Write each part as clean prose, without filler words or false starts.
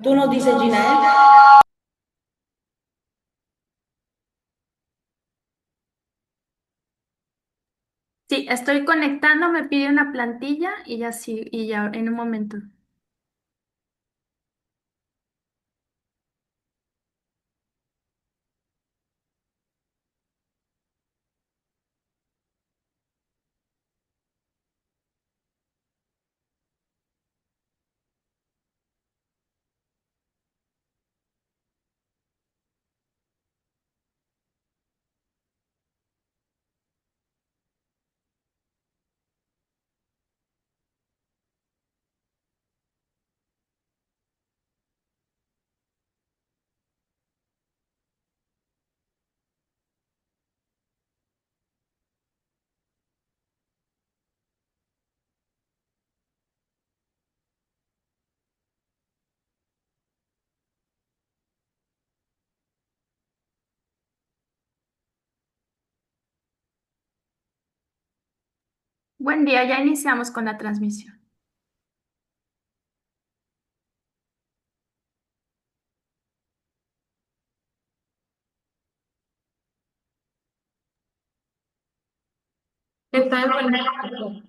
Tú nos dices, Gina, ¿eh? Sí, estoy conectando, me pide una plantilla y ya sí, y ya en un momento. Buen día, ya iniciamos con la transmisión. ¿Qué tal?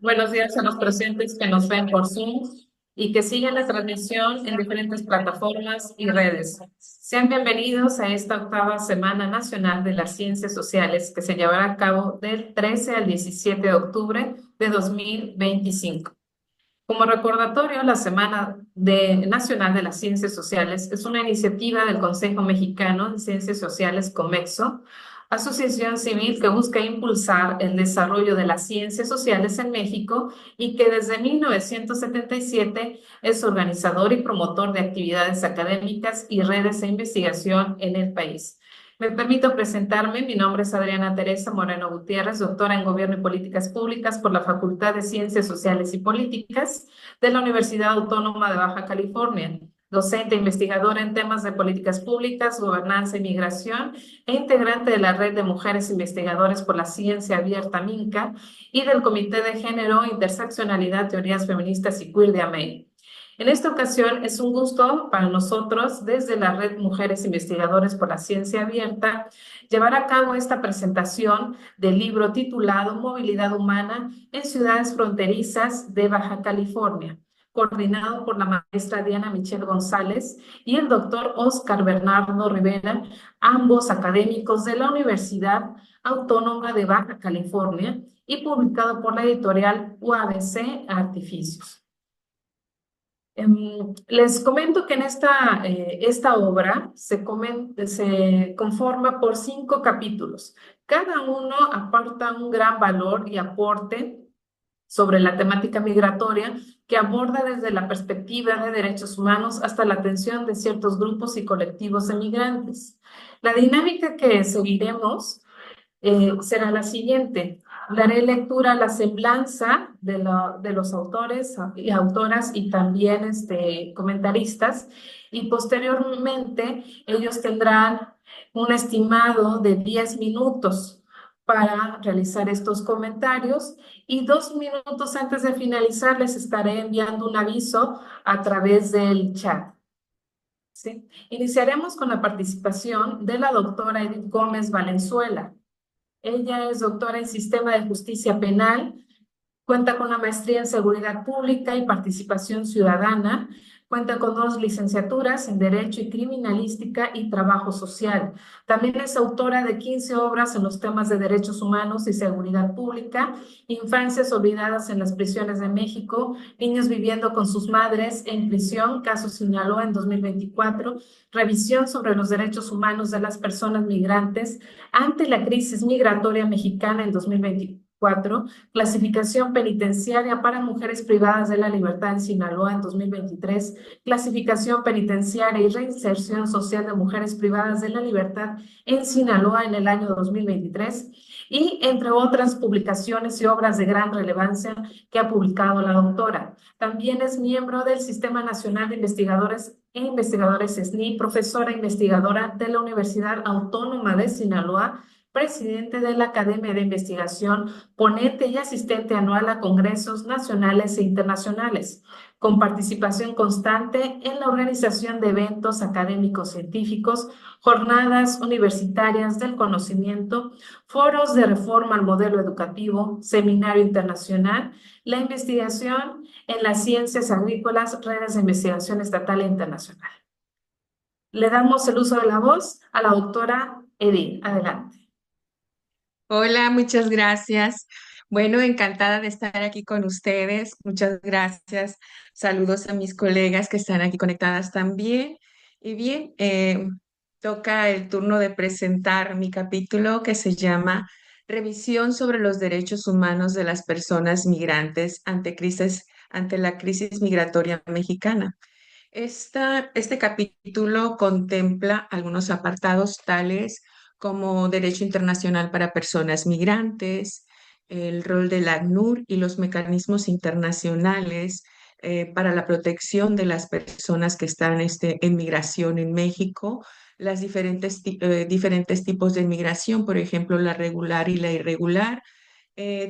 Buenos días a los presentes que nos ven por Zoom y que siguen la transmisión en diferentes plataformas y redes. Sean bienvenidos a esta octava Semana Nacional de las Ciencias Sociales que se llevará a cabo del 13 al 17 de octubre de 2025. Como recordatorio, la Nacional de las Ciencias Sociales es una iniciativa del Consejo Mexicano de Ciencias Sociales, COMEXO, asociación civil que busca impulsar el desarrollo de las ciencias sociales en México y que desde 1977 es organizador y promotor de actividades académicas y redes de investigación en el país. Me permito presentarme. Mi nombre es Adriana Teresa Moreno Gutiérrez, doctora en Gobierno y Políticas Públicas por la Facultad de Ciencias Sociales y Políticas de la Universidad Autónoma de Baja California, docente e investigadora en temas de políticas públicas, gobernanza y migración, e integrante de la Red de Mujeres Investigadoras por la Ciencia Abierta MINCA y del Comité de Género, Interseccionalidad, Teorías Feministas y Queer de AMEI. En esta ocasión es un gusto para nosotros, desde la Red Mujeres Investigadoras por la Ciencia Abierta, llevar a cabo esta presentación del libro titulado Movilidad Humana en Ciudades Fronterizas de Baja California, coordinado por la maestra Diana Michelle González y el doctor Oscar Bernardo Rivera, ambos académicos de la Universidad Autónoma de Baja California y publicado por la editorial UABC Artificios. Les comento que en esta obra se conforma por 5 capítulos. Cada uno aporta un gran valor y aporte sobre la temática migratoria que aborda desde la perspectiva de derechos humanos hasta la atención de ciertos grupos y colectivos de migrantes. La dinámica que seguiremos será la siguiente. Daré lectura a la semblanza de los autores y autoras y también comentaristas, y posteriormente ellos tendrán un estimado de 10 minutos para realizar estos comentarios, y 2 minutos antes de finalizar les estaré enviando un aviso a través del chat. ¿Sí? Iniciaremos con la participación de la doctora Edith Gómez Valenzuela. Ella es doctora en Sistema de Justicia Penal, cuenta con una maestría en Seguridad Pública y Participación Ciudadana, cuenta con 2 licenciaturas en Derecho y Criminalística y Trabajo Social. También es autora de 15 obras en los temas de derechos humanos y seguridad pública, Infancias olvidadas en las prisiones de México, Niños viviendo con sus madres en prisión, caso Sinaloa en 2024, Revisión sobre los derechos humanos de las personas migrantes ante la crisis migratoria mexicana en 2024, clasificación penitenciaria para mujeres privadas de la libertad en Sinaloa en 2023, clasificación penitenciaria y reinserción social de mujeres privadas de la libertad en Sinaloa en el año 2023, y entre otras publicaciones y obras de gran relevancia que ha publicado la doctora. También es miembro del Sistema Nacional de Investigadores e Investigadores SNI, profesora investigadora de la Universidad Autónoma de Sinaloa, presidente de la Academia de Investigación, ponente y asistente anual a congresos nacionales e internacionales, con participación constante en la organización de eventos académicos científicos, jornadas universitarias del conocimiento, foros de reforma al modelo educativo, seminario internacional, la investigación en las ciencias agrícolas, redes de investigación estatal e internacional. Le damos el uso de la voz a la doctora Edith. Adelante. Hola, muchas gracias. Bueno, encantada de estar aquí con ustedes. Muchas gracias. Saludos a mis colegas que están aquí conectadas también. Y bien, toca el turno de presentar mi capítulo que se llama Revisión sobre los derechos humanos de las personas migrantes ante la crisis migratoria mexicana. Este capítulo contempla algunos apartados tales como derecho internacional para personas migrantes, el rol del ACNUR y los mecanismos internacionales para la protección de las personas que están en migración en México, las diferentes tipos de migración, por ejemplo, la regular y la irregular.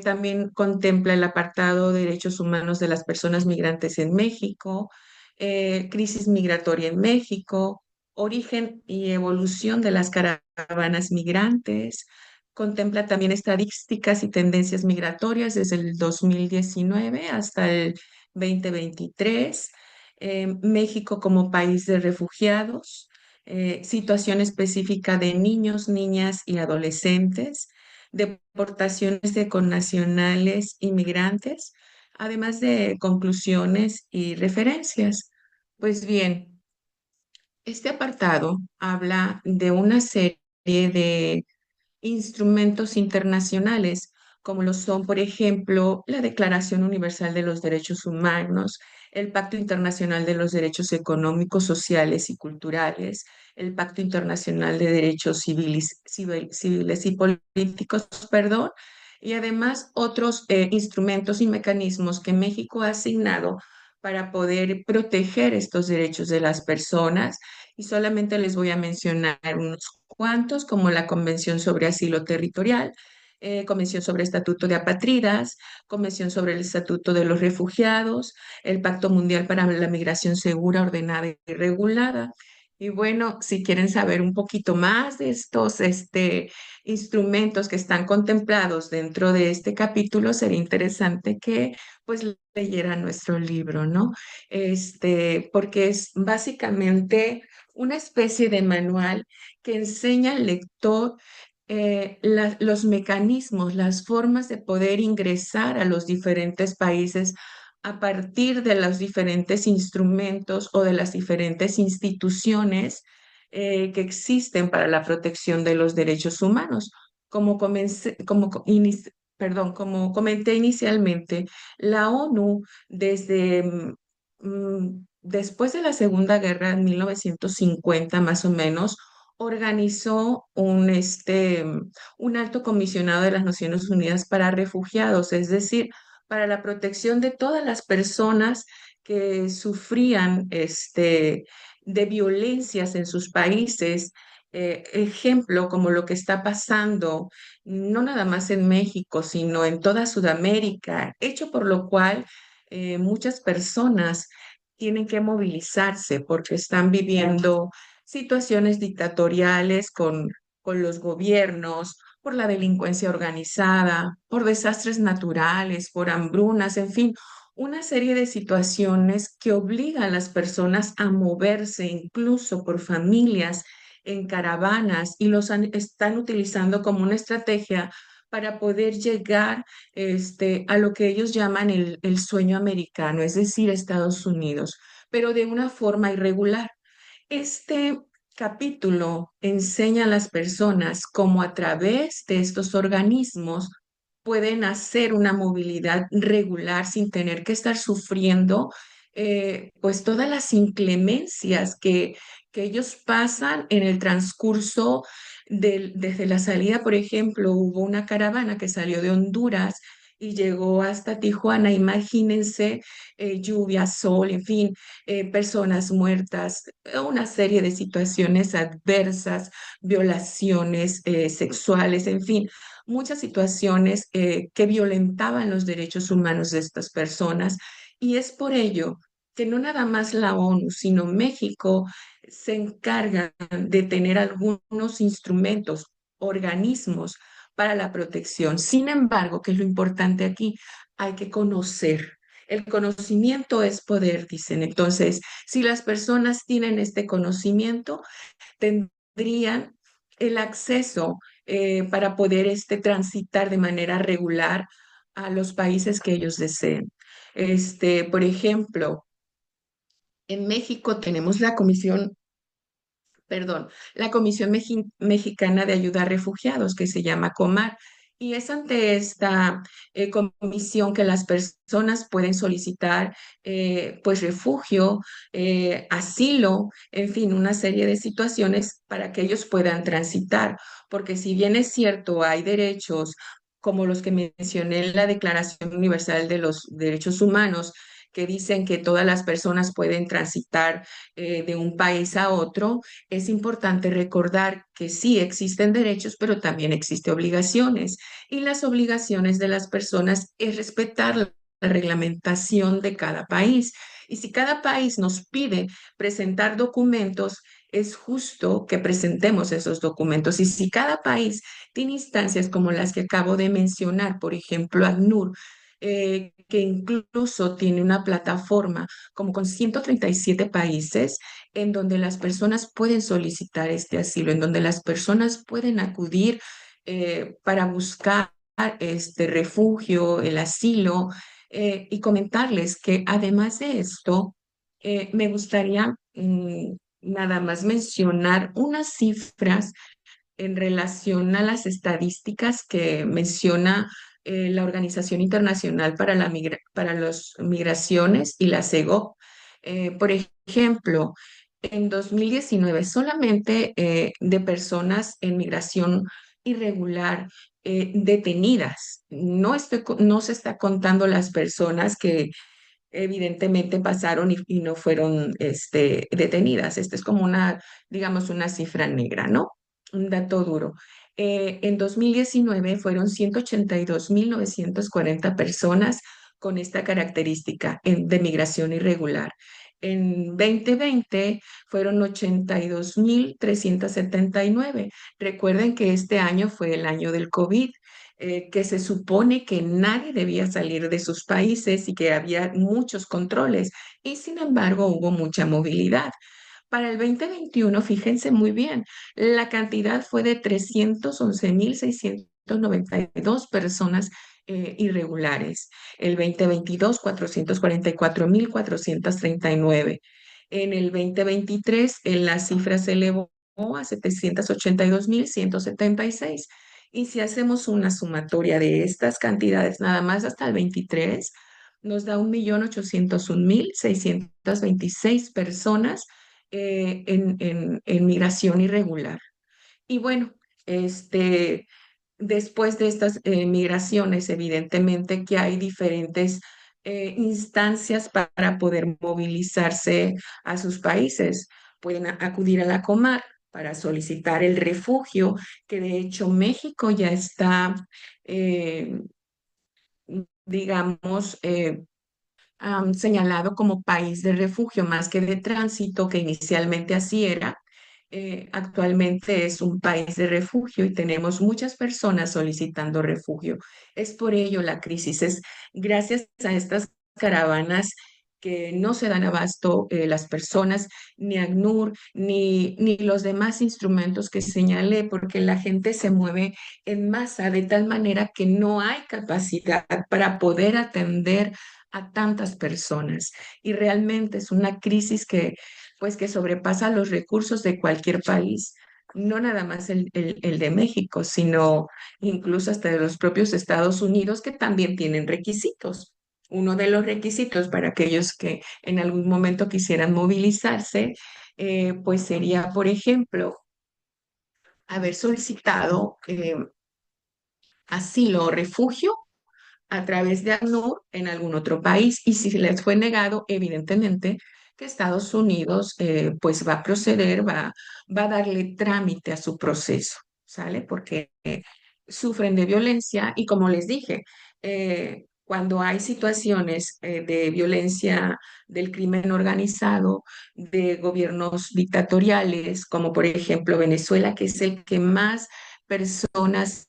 También contempla el apartado de derechos humanos de las personas migrantes en México, crisis migratoria en México, origen y evolución de las caravanas migrantes. Contempla también estadísticas y tendencias migratorias desde el 2019 hasta el 2023. México como país de refugiados, situación específica de niños, niñas y adolescentes, deportaciones de connacionales inmigrantes, además de conclusiones y referencias. Pues bien, este apartado habla de una serie de instrumentos internacionales, como lo son, por ejemplo, la Declaración Universal de los Derechos Humanos, el Pacto Internacional de los Derechos Económicos, Sociales y Culturales, el Pacto Internacional de Derechos Civiles y Políticos, perdón, y además otros instrumentos y mecanismos que México ha asignado para poder proteger estos derechos de las personas, y solamente les voy a mencionar unos cuantos, como la Convención sobre Asilo Territorial, Convención sobre Estatuto de Apátridas, Convención sobre el Estatuto de los Refugiados, el Pacto Mundial para la Migración Segura, Ordenada y Regulada. Y bueno, si quieren saber un poquito más de estos instrumentos que están contemplados dentro de este capítulo, sería interesante que pues leyeran nuestro libro, ¿no? Porque es básicamente una especie de manual que enseña al lector los mecanismos, las formas de poder ingresar a los diferentes países a partir de los diferentes instrumentos o de las diferentes instituciones que existen para la protección de los derechos humanos. Como como comenté inicialmente, la ONU desde después de la Segunda Guerra, en 1950 más o menos, organizó un alto comisionado de las Naciones Unidas para refugiados, es decir, para la protección de todas las personas que sufrían de violencias en sus países. Ejemplo, como lo que está pasando, no nada más en México, sino en toda Sudamérica, hecho por lo cual muchas personas tienen que movilizarse porque están viviendo situaciones dictatoriales con los gobiernos, por la delincuencia organizada, por desastres naturales, por hambrunas, en fin, una serie de situaciones que obligan a las personas a moverse, incluso por familias, en caravanas, y están utilizando como una estrategia para poder llegar a lo que ellos llaman el sueño americano, es decir, Estados Unidos, pero de una forma irregular. Este capítulo enseña a las personas cómo a través de estos organismos pueden hacer una movilidad regular sin tener que estar sufriendo pues todas las inclemencias que ellos pasan en el transcurso desde la salida. Por ejemplo, hubo una caravana que salió de Honduras y llegó hasta Tijuana. Imagínense, lluvia, sol, en fin, personas muertas, una serie de situaciones adversas, violaciones sexuales, en fin, muchas situaciones que violentaban los derechos humanos de estas personas. Y es por ello que no nada más la ONU, sino México se encarga de tener algunos instrumentos, organismos para la protección. Sin embargo, que es lo importante aquí, hay que conocer. El conocimiento es poder, dicen. Entonces, si las personas tienen este conocimiento, tendrían el acceso para poder transitar de manera regular a los países que ellos deseen. Por ejemplo, en México tenemos la Comisión, perdón, la Comisión Mexicana de Ayuda a Refugiados, que se llama COMAR, y es ante esta comisión que las personas pueden solicitar pues refugio, asilo, en fin, una serie de situaciones para que ellos puedan transitar, porque si bien es cierto, hay derechos como los que mencioné en la Declaración Universal de los Derechos Humanos, que dicen que todas las personas pueden transitar de un país a otro, es importante recordar que sí existen derechos, pero también existen obligaciones. Y las obligaciones de las personas es respetar la reglamentación de cada país. Y si cada país nos pide presentar documentos, es justo que presentemos esos documentos. Y si cada país tiene instancias como las que acabo de mencionar, por ejemplo, ACNUR, que incluso tiene una plataforma como con 137 países, en donde las personas pueden solicitar este asilo, en donde las personas pueden acudir para buscar este refugio, el asilo, y comentarles que además de esto, me gustaría nada más mencionar unas cifras en relación a las estadísticas que menciona la Organización Internacional para para las Migraciones y la CEGO. Por ejemplo, en 2019 solamente de personas en migración irregular detenidas. No se está contando las personas que evidentemente pasaron y no fueron detenidas. Esta es como una, digamos, una cifra negra, ¿no? Un dato duro. En 2019 fueron 182.940 personas con esta característica de migración irregular. En 2020 fueron 82.379. Recuerden que este año fue el año del COVID, que se supone que nadie debía salir de sus países y que había muchos controles, y sin embargo hubo mucha movilidad. Para el 2021, fíjense muy bien, la cantidad fue de 311.692 personas irregulares. El 2022, 444.439. En el 2023, la cifra se elevó a 782.176. Y si hacemos una sumatoria de estas cantidades nada más hasta el 23, nos da 1.801.626 personas en migración irregular. Y bueno, este, después de estas migraciones, evidentemente que hay diferentes instancias para poder movilizarse a sus países. Pueden acudir a la Comar para solicitar el refugio, que de hecho México ya está, eh, digamos, señalado como país de refugio más que de tránsito, que inicialmente así era. Actualmente es un país de refugio y tenemos muchas personas solicitando refugio. Es por ello la crisis, es gracias a estas caravanas que no se dan abasto las personas, ni ACNUR, ni los demás instrumentos que señalé, porque la gente se mueve en masa de tal manera que no hay capacidad para poder atender a tantas personas. Y realmente es una crisis que, pues, que sobrepasa los recursos de cualquier país, no nada más el de México, sino incluso hasta de los propios Estados Unidos, que también tienen requisitos. Uno de los requisitos para aquellos que en algún momento quisieran movilizarse, pues sería, por ejemplo, haber solicitado asilo o refugio a través de ACNUR en algún otro país. Y si les fue negado, evidentemente que Estados Unidos pues va a proceder, va a darle trámite a su proceso, ¿sale? Porque sufren de violencia y como les dije, cuando hay situaciones de violencia del crimen organizado, de gobiernos dictatoriales, como por ejemplo Venezuela, que es el que más personas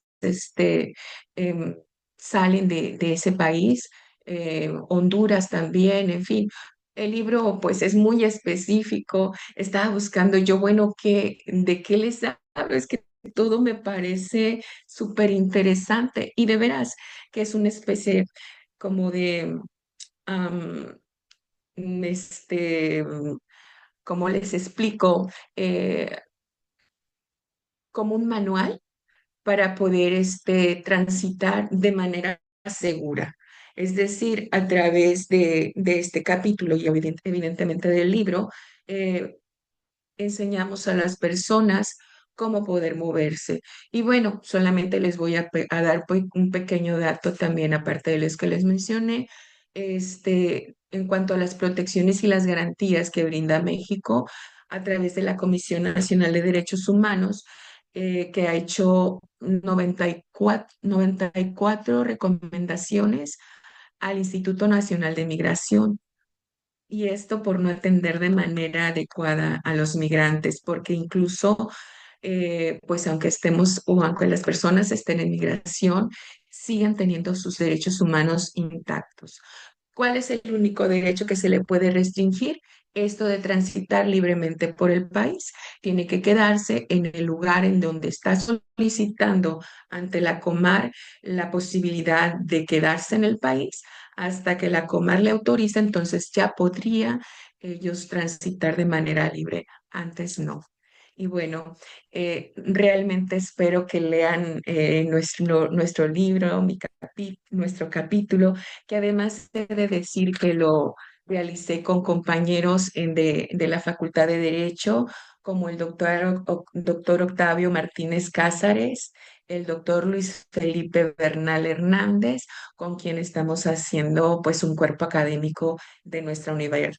em, salen de ese país, Honduras también, en fin. El libro pues es muy específico. Estaba buscando yo, bueno, ¿de qué les hablo? Es que todo me parece súper interesante y de veras que es una especie como de, am, este, ¿cómo les explico? Como un manual para poder transitar de manera segura. Es decir, a través de este capítulo y evidentemente del libro, eh, enseñamos a las personas cómo poder moverse. Y bueno, solamente les voy a dar pues, un pequeño dato también, aparte de los que les mencioné, en cuanto a las protecciones y las garantías que brinda México a través de la Comisión Nacional de Derechos Humanos, que ha hecho 94 recomendaciones al Instituto Nacional de Migración. Y esto por no atender de manera adecuada a los migrantes, porque incluso, pues aunque estemos o aunque las personas estén en migración, sigan teniendo sus derechos humanos intactos. ¿Cuál es el único derecho que se le puede restringir? Esto de transitar libremente por el país. Tiene que quedarse en el lugar en donde está solicitando ante la Comar la posibilidad de quedarse en el país hasta que la Comar le autoriza, entonces ya podría ellos transitar de manera libre. Antes no. Y bueno, realmente espero que lean nuestro libro, nuestro capítulo, que además he de decir que lo realicé con compañeros de la Facultad de Derecho, como el doctor Octavio Martínez Cázares, el doctor Luis Felipe Bernal Hernández, con quien estamos haciendo pues un cuerpo académico de nuestra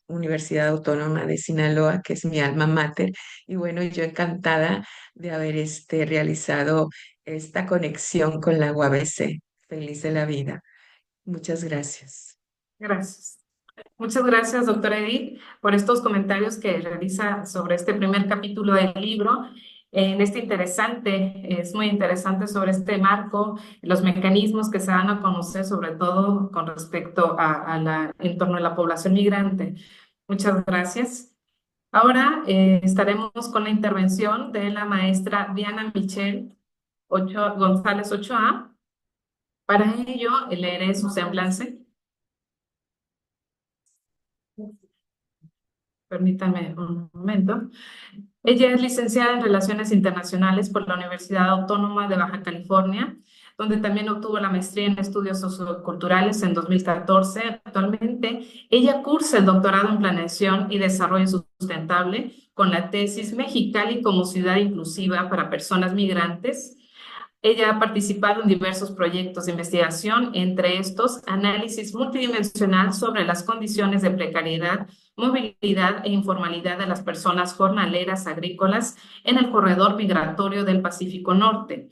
Universidad Autónoma de Sinaloa, que es mi alma mater. Y bueno, yo encantada de haber realizado esta conexión con la UABC. Feliz de la vida. Muchas gracias. Gracias. Muchas gracias, doctora Edith, por estos comentarios que realiza sobre este primer capítulo del libro. Es muy interesante sobre este marco, los mecanismos que se dan a conocer, sobre todo con respecto en torno a la población migrante. Muchas gracias. Ahora estaremos con la intervención de la maestra Diana Michelle González Ochoa. Para ello, leeré su semblanza. Permítanme un momento. Ella es licenciada en Relaciones Internacionales por la Universidad Autónoma de Baja California, donde también obtuvo la maestría en Estudios Socioculturales en 2014. Actualmente, ella cursa el doctorado en Planeación y Desarrollo Sustentable con la tesis Mexicali como ciudad inclusiva para personas migrantes. Ella ha participado en diversos proyectos de investigación, entre estos análisis multidimensional sobre las condiciones de precariedad, movilidad e informalidad de las personas jornaleras agrícolas en el corredor migratorio del Pacífico Norte,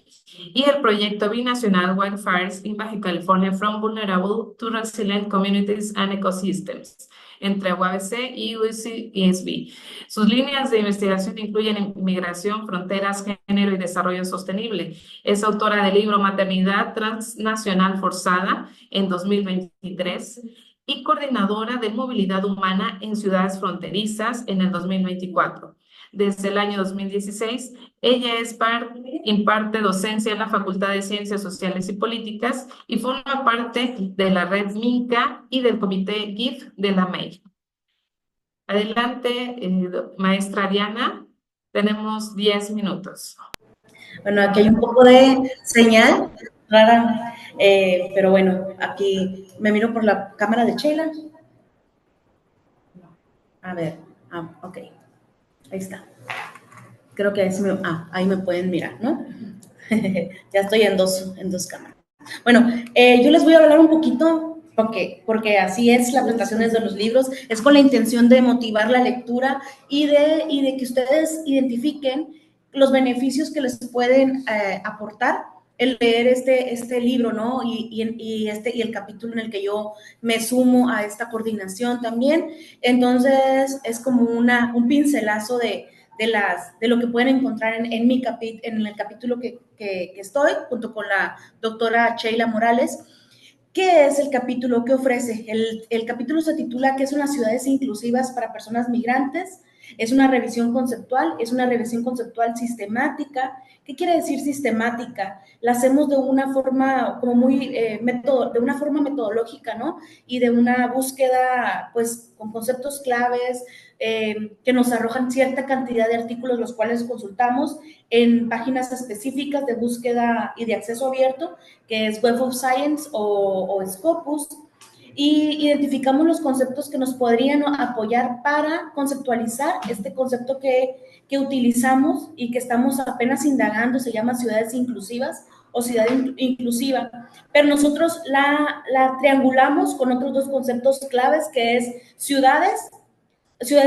y el proyecto binacional Wildfires in Baja California from Vulnerable to Resilient Communities and Ecosystems, entre UABC y UCSB. Sus líneas de investigación incluyen migración, fronteras, género y desarrollo sostenible. Es autora del libro Maternidad Transnacional Forzada en 2023 y coordinadora de movilidad humana en ciudades fronterizas en el 2024. Desde el año 2016, ella imparte docencia en la Facultad de Ciencias Sociales y Políticas y forma parte de la red MINCA y del comité GIF de la MEI. Adelante, maestra Diana, tenemos 10 minutos. Bueno, aquí hay un poco de señal rara, pero bueno, aquí me miro por la cámara de Sheila. A ver, ok, ahí está. Creo que ahí me pueden mirar, ¿no? Ya estoy en dos cámaras. Bueno, yo les voy a hablar un poquito, porque así es la presentación de los libros, es con la intención de motivar la lectura y de que ustedes identifiquen los beneficios que les pueden aportar el leer este libro, ¿no? Y el capítulo en el que yo me sumo a esta coordinación también. Entonces, es como un pincelazo de lo que pueden encontrar en el capítulo que estoy, junto con la doctora Sheila Morales. ¿Qué es el capítulo? ¿Qué ofrece? El capítulo se titula ¿Qué son las ciudades inclusivas para personas migrantes? Es una revisión conceptual sistemática. ¿Qué quiere decir sistemática? La hacemos de una forma como de una forma metodológica, ¿no? Y de una búsqueda, pues, con conceptos claves, que nos arrojan cierta cantidad de artículos, los cuales consultamos en páginas específicas de búsqueda y de acceso abierto, que es Web of Science o Scopus, y identificamos los conceptos que nos podrían apoyar para conceptualizar este concepto que utilizamos y que estamos apenas indagando, se llama ciudades inclusivas o ciudad inclusiva, pero nosotros la triangulamos con otros dos conceptos claves, que es ciudad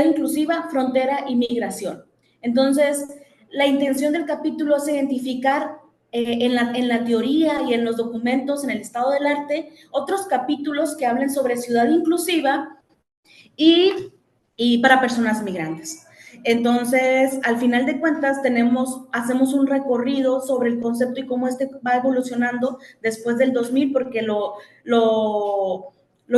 inclusiva, frontera y migración. Entonces, la intención del capítulo es identificar en la teoría y en los documentos, en el estado del arte, otros capítulos que hablen sobre ciudad inclusiva y, y para personas migrantes. Entonces, al final de cuentas, hacemos un recorrido sobre el concepto y cómo este va evolucionando después del 2000, porque lo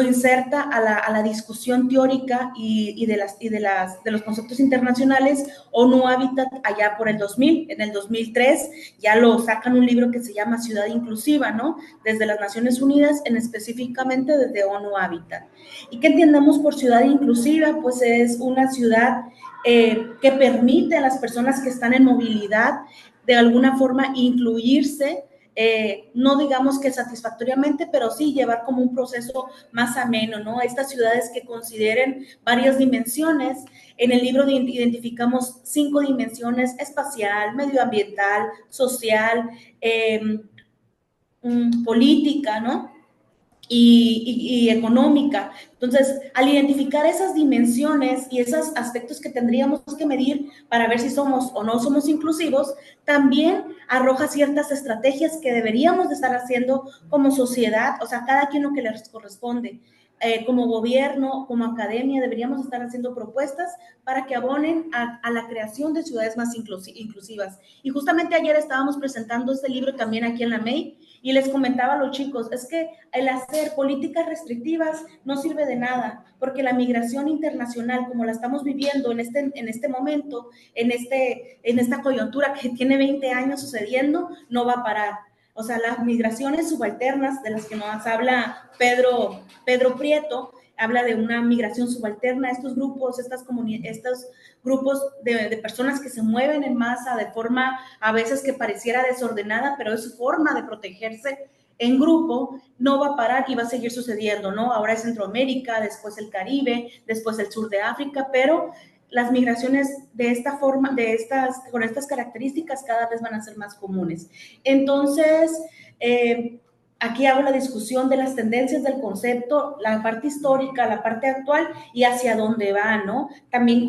inserta a la discusión teórica de los conceptos internacionales. ONU Habitat allá por el 2000, en el 2003 ya lo sacan un libro que se llama Ciudad Inclusiva, ¿no? Desde las Naciones Unidas, específicamente desde ONU Habitat. ¿Y qué entendemos por ciudad inclusiva? Pues es una ciudad que permite a las personas que están en movilidad de alguna forma incluirse, no digamos que satisfactoriamente, pero sí llevar como un proceso más ameno, ¿no? Estas ciudades que consideren varias dimensiones. En el libro identificamos 5 dimensiones: espacial, medioambiental, social, política, ¿no? Y económica. Entonces, al identificar esas dimensiones y esos aspectos que tendríamos que medir para ver si somos o no somos inclusivos, también arroja ciertas estrategias que deberíamos de estar haciendo como sociedad, o sea, cada quien lo que les corresponde. Como gobierno, como academia, deberíamos estar haciendo propuestas para que abonen a la creación de ciudades más inclusivas. Y justamente ayer estábamos presentando este libro también aquí en la MEI, y les comentaba a los chicos, es que el hacer políticas restrictivas no sirve de nada, porque la migración internacional, como la estamos viviendo en este momento, en esta coyuntura que tiene 20 años sucediendo, no va a parar. O sea, las migraciones subalternas de las que nos habla Pedro Prieto, habla de una migración subalterna. Estos grupos, estos grupos de personas que se mueven en masa de forma a veces que pareciera desordenada, pero es su forma de protegerse en grupo, no va a parar y va a seguir sucediendo, ¿no? Ahora es Centroamérica, después el Caribe, después el sur de África, pero las migraciones de esta forma, con estas características cada vez van a ser más comunes. Entonces, aquí hago la discusión de las tendencias del concepto, la parte histórica, la parte actual y hacia dónde va, ¿no? También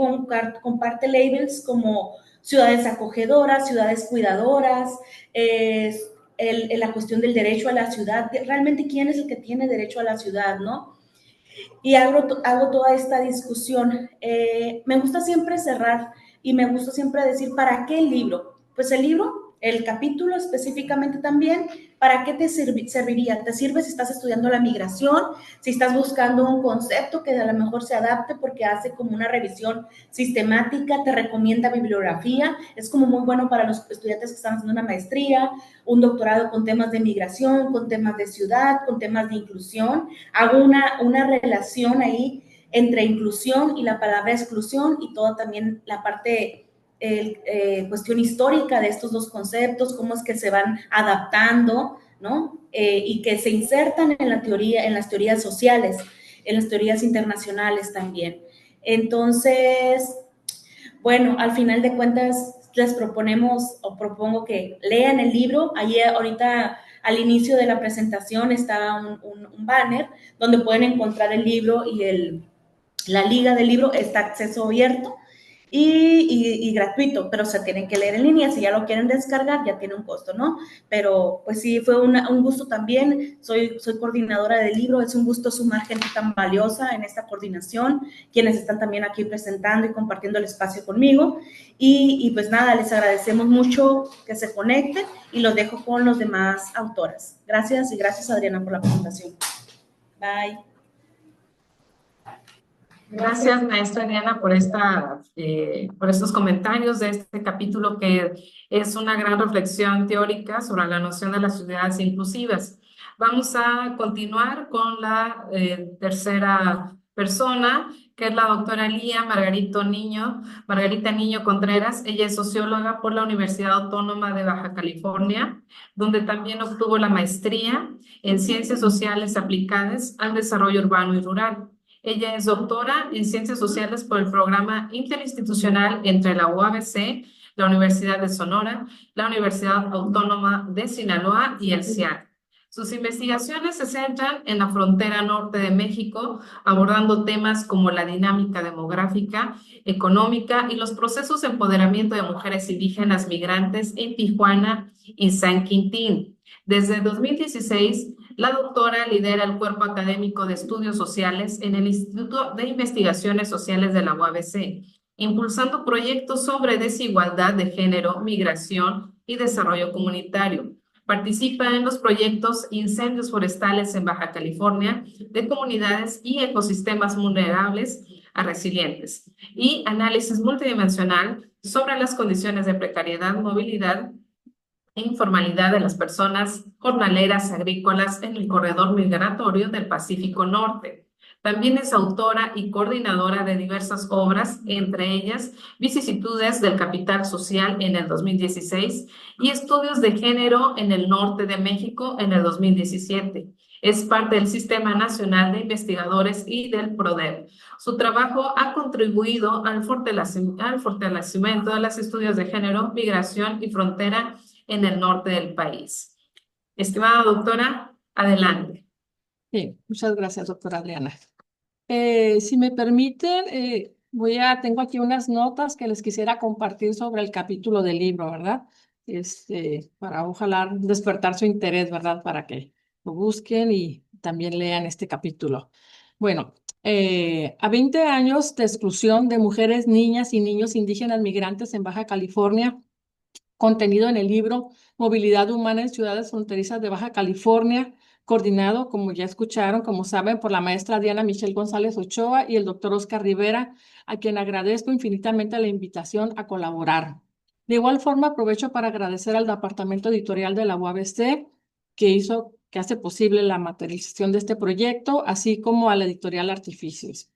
comparte labels como ciudades acogedoras, ciudades cuidadoras, la cuestión del derecho a la ciudad, realmente quién es el que tiene derecho a la ciudad, ¿no? Y hago toda esta discusión. Me gusta siempre cerrar y me gusta siempre decir, ¿para qué el libro? Pues el libro, el capítulo específicamente también, ¿para qué te serviría? Te sirve si estás estudiando la migración, si estás buscando un concepto que a lo mejor se adapte porque hace como una revisión sistemática, te recomienda bibliografía, es como muy bueno para los estudiantes que están haciendo una maestría, un doctorado con temas de migración, con temas de ciudad, con temas de inclusión. Hago una relación ahí entre inclusión y la palabra exclusión y toda también la parte, cuestión histórica de estos dos conceptos, cómo es que se van adaptando, ¿no? Y que se insertan en la teoría, en las teorías sociales, en las teorías internacionales también. Entonces, bueno, al final de cuentas les propongo que lean el libro. Ahí ahorita Al inicio de la presentación está un banner donde pueden encontrar el libro y la liga del libro. Está acceso abierto y gratuito, pero se tienen que leer en línea. Si ya lo quieren descargar, ya tiene un costo, ¿no? Pero pues sí, fue un gusto también. Soy coordinadora del libro. Es un gusto sumar gente tan valiosa en esta coordinación, quienes están también aquí presentando y compartiendo el espacio conmigo. Y pues nada, les agradecemos mucho que se conecten y los dejo con los demás autoras. Gracias, y gracias, Adriana, por la presentación. Bye. Gracias, maestra Adriana, por estos comentarios de este capítulo, que es una gran reflexión teórica sobre la noción de las ciudades inclusivas. Vamos a continuar con la tercera persona, que es la doctora Margarita Niño Contreras. Ella es socióloga por la Universidad Autónoma de Baja California, donde también obtuvo la maestría en Ciencias Sociales Aplicadas al Desarrollo Urbano y Rural. Ella es doctora en Ciencias Sociales por el programa interinstitucional entre la UABC, la Universidad de Sonora, la Universidad Autónoma de Sinaloa y el CIAC. Sus investigaciones se centran en la frontera norte de México, abordando temas como la dinámica demográfica, económica y los procesos de empoderamiento de mujeres indígenas migrantes en Tijuana y San Quintín. Desde 2016, la doctora lidera el Cuerpo Académico de Estudios Sociales en el Instituto de Investigaciones Sociales de la UABC, impulsando proyectos sobre desigualdad de género, migración y desarrollo comunitario. Participa en los proyectos Incendios Forestales en Baja California de comunidades y ecosistemas vulnerables a resilientes y análisis multidimensional sobre las condiciones de precariedad, movilidad e informalidad de las personas jornaleras agrícolas en el corredor migratorio del Pacífico Norte. También es autora y coordinadora de diversas obras, entre ellas Vicisitudes del Capital Social en el 2016 y Estudios de Género en el Norte de México en el 2017. Es parte del Sistema Nacional de Investigadores y del PRODEP. Su trabajo ha contribuido al fortalecimiento de los estudios de género, migración y frontera en el norte del país. Estimada doctora, adelante. Sí, muchas gracias, doctora Adriana. Si me permiten, tengo aquí unas notas que les quisiera compartir sobre el capítulo del libro, ¿verdad? Para ojalá despertar su interés, ¿verdad? Para que lo busquen y también lean este capítulo. Bueno, a 20 años de exclusión de mujeres, niñas y niños indígenas migrantes en Baja California, contenido en el libro Movilidad Humana en Ciudades Fronterizas de Baja California, coordinado, como ya escucharon, como saben, por la maestra Diana Michelle González Ochoa y el doctor Oscar Rivera, a quien agradezco infinitamente la invitación a colaborar. De igual forma, aprovecho para agradecer al departamento editorial de la UABC, que hace posible la materialización de este proyecto, así como a la editorial Artificios.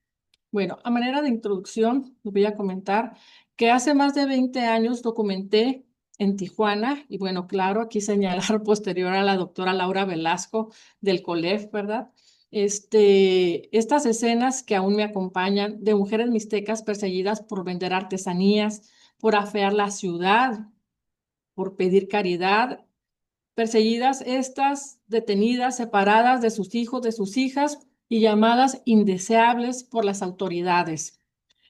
Bueno, a manera de introducción, les voy a comentar que hace más de 20 años documenté en Tijuana, y bueno, claro, aquí señalar posterior a la doctora Laura Velasco del COLEF, ¿verdad? Estas escenas que aún me acompañan de mujeres mixtecas perseguidas por vender artesanías, por afear la ciudad, por pedir caridad, perseguidas estas, detenidas, separadas de sus hijos, de sus hijas y llamadas indeseables por las autoridades.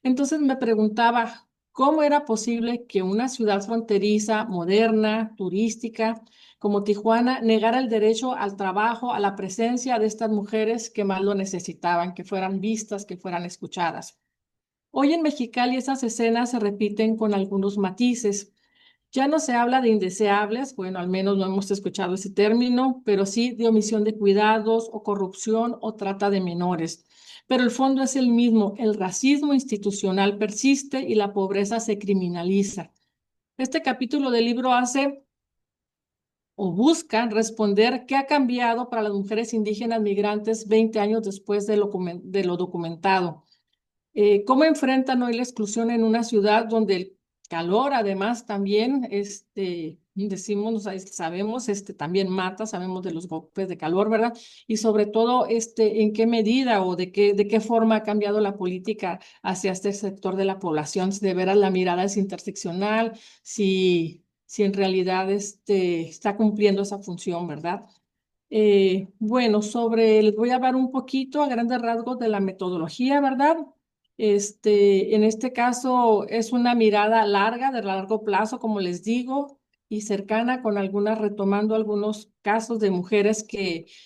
Entonces me preguntaba, ¿cómo era posible que una ciudad fronteriza, moderna, turística, como Tijuana, negara el derecho al trabajo, a la presencia de estas mujeres que más lo necesitaban, que fueran vistas, que fueran escuchadas? Hoy en Mexicali esas escenas se repiten con algunos matices. Ya no se habla de indeseables, bueno, al menos no hemos escuchado ese término, pero sí de omisión de cuidados o corrupción o trata de menores. Pero el fondo es el mismo, el racismo institucional persiste y la pobreza se criminaliza. Este capítulo del libro hace o busca responder qué ha cambiado para las mujeres indígenas migrantes 20 años después de lo documentado. ¿Cómo enfrentan hoy la exclusión en una ciudad donde el calor, además, también, decimos, sabemos, también mata, sabemos de los golpes de calor, ¿verdad? Y sobre todo, ¿en qué medida o de qué forma ha cambiado la política hacia este sector de la población? Si de veras la mirada es interseccional, si si en realidad está cumpliendo esa función, ¿verdad? Bueno, les voy a hablar un poquito a grandes rasgos de la metodología, ¿verdad? En este caso es una mirada larga, de largo plazo, como les digo, y cercana con retomando algunos casos de mujeres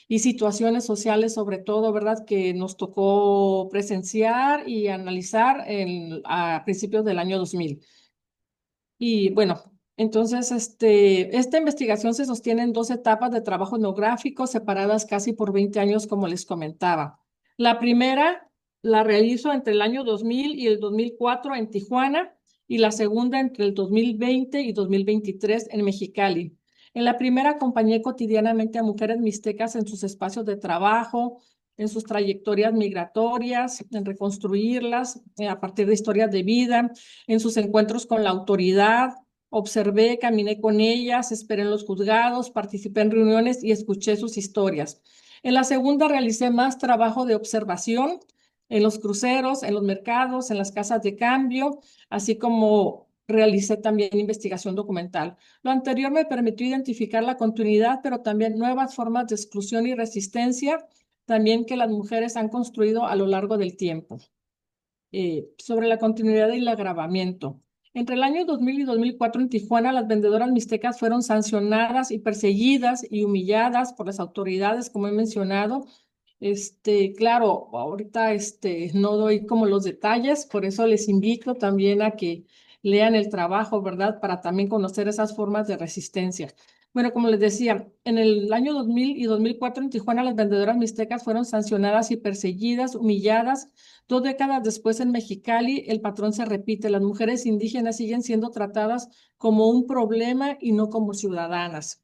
y situaciones sociales sobre todo, ¿verdad? Que nos tocó presenciar y analizar a principios del año 2000. Y bueno, entonces esta investigación se sostiene en dos etapas de trabajo etnográfico separadas casi por 20 años, como les comentaba. La primera la realizo entre el año 2000 y el 2004 en Tijuana y la segunda entre el 2020 y 2023 en Mexicali. En la primera acompañé cotidianamente a mujeres mixtecas en sus espacios de trabajo, en sus trayectorias migratorias, en reconstruirlas a partir de historias de vida, en sus encuentros con la autoridad. Observé, caminé con ellas, esperé en los juzgados, participé en reuniones y escuché sus historias. En la segunda realicé más trabajo de observación en los cruceros, en los mercados, en las casas de cambio, así como realicé también investigación documental. Lo anterior me permitió identificar la continuidad, pero también nuevas formas de exclusión y resistencia, también que las mujeres han construido a lo largo del tiempo. Sobre la continuidad y el agravamiento. Entre el año 2000 y 2004 en Tijuana, las vendedoras mixtecas fueron sancionadas y perseguidas y humilladas por las autoridades, como he mencionado. Claro, ahorita no doy como los detalles, por eso les invito también a que lean el trabajo, ¿verdad? Para también conocer esas formas de resistencia. Bueno, como les decía, en el año 2000 y 2004 en Tijuana las vendedoras mixtecas fueron sancionadas y perseguidas, humilladas. 2 décadas después en Mexicali, el patrón se repite. Las mujeres indígenas siguen siendo tratadas como un problema y no como ciudadanas.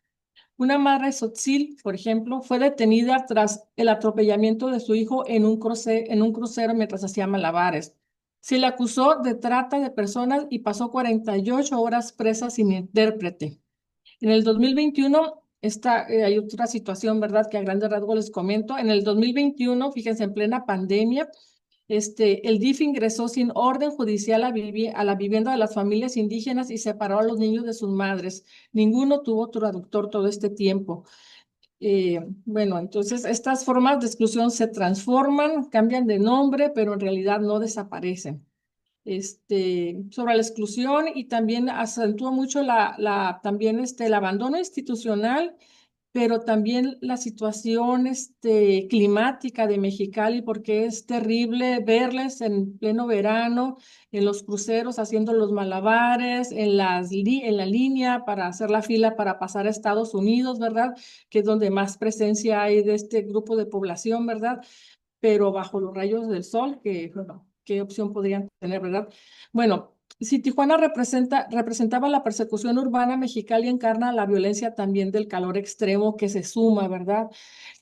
Una madre Tzotzil, por ejemplo, fue detenida tras el atropellamiento de su hijo en un crucero mientras hacía malabares. Se le acusó de trata de personas y pasó 48 horas presa sin intérprete. En el 2021, hay otra situación, ¿verdad? Que a grandes rasgos les comento. En el 2021, fíjense, en plena pandemia, el DIF ingresó sin orden judicial a la vivienda de las familias indígenas y separó a los niños de sus madres. Ninguno tuvo traductor todo este tiempo. Bueno, entonces estas formas de exclusión se transforman, cambian de nombre, pero en realidad no desaparecen. Sobre la exclusión y también acentúa mucho también el abandono institucional, pero también la situación climática de Mexicali, porque es terrible verles en pleno verano en los cruceros haciendo los malabares, en la línea para hacer la fila para pasar a Estados Unidos, ¿verdad? Que es donde más presencia hay de este grupo de población, ¿verdad? Pero bajo los rayos del sol, bueno, ¿qué opción podrían tener, verdad? Bueno, si Tijuana representaba la persecución urbana, Mexicali encarna la violencia también del calor extremo que se suma, ¿verdad?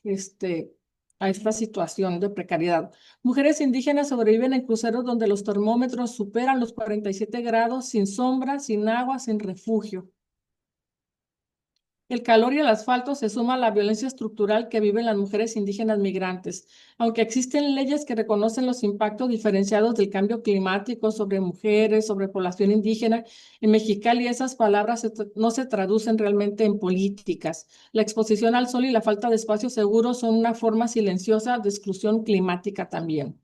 Este, a esta situación de precariedad. Mujeres indígenas sobreviven en cruceros donde los termómetros superan los 47 grados, sin sombra, sin agua, sin refugio. El calor y el asfalto se suma a la violencia estructural que viven las mujeres indígenas migrantes. Aunque existen leyes que reconocen los impactos diferenciados del cambio climático sobre mujeres, sobre población indígena, en Mexicali esas palabras no se traducen realmente en políticas. La exposición al sol y la falta de espacios seguros son una forma silenciosa de exclusión climática también.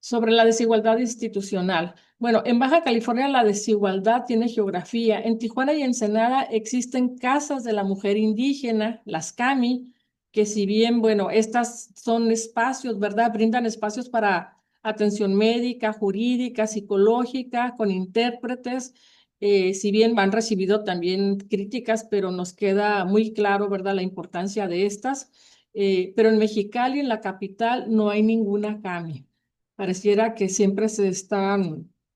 Sobre la desigualdad institucional. Bueno, en Baja California la desigualdad tiene geografía. En Tijuana y Ensenada existen casas de la mujer indígena, las CAMI, que si bien, bueno, estas son espacios, ¿verdad? Brindan espacios para atención médica, jurídica, psicológica, con intérpretes. Si bien han recibido también críticas, pero nos queda muy claro, ¿verdad?, la importancia de estas. Pero en Mexicali, en la capital, no hay ninguna CAMI. Pareciera que siempre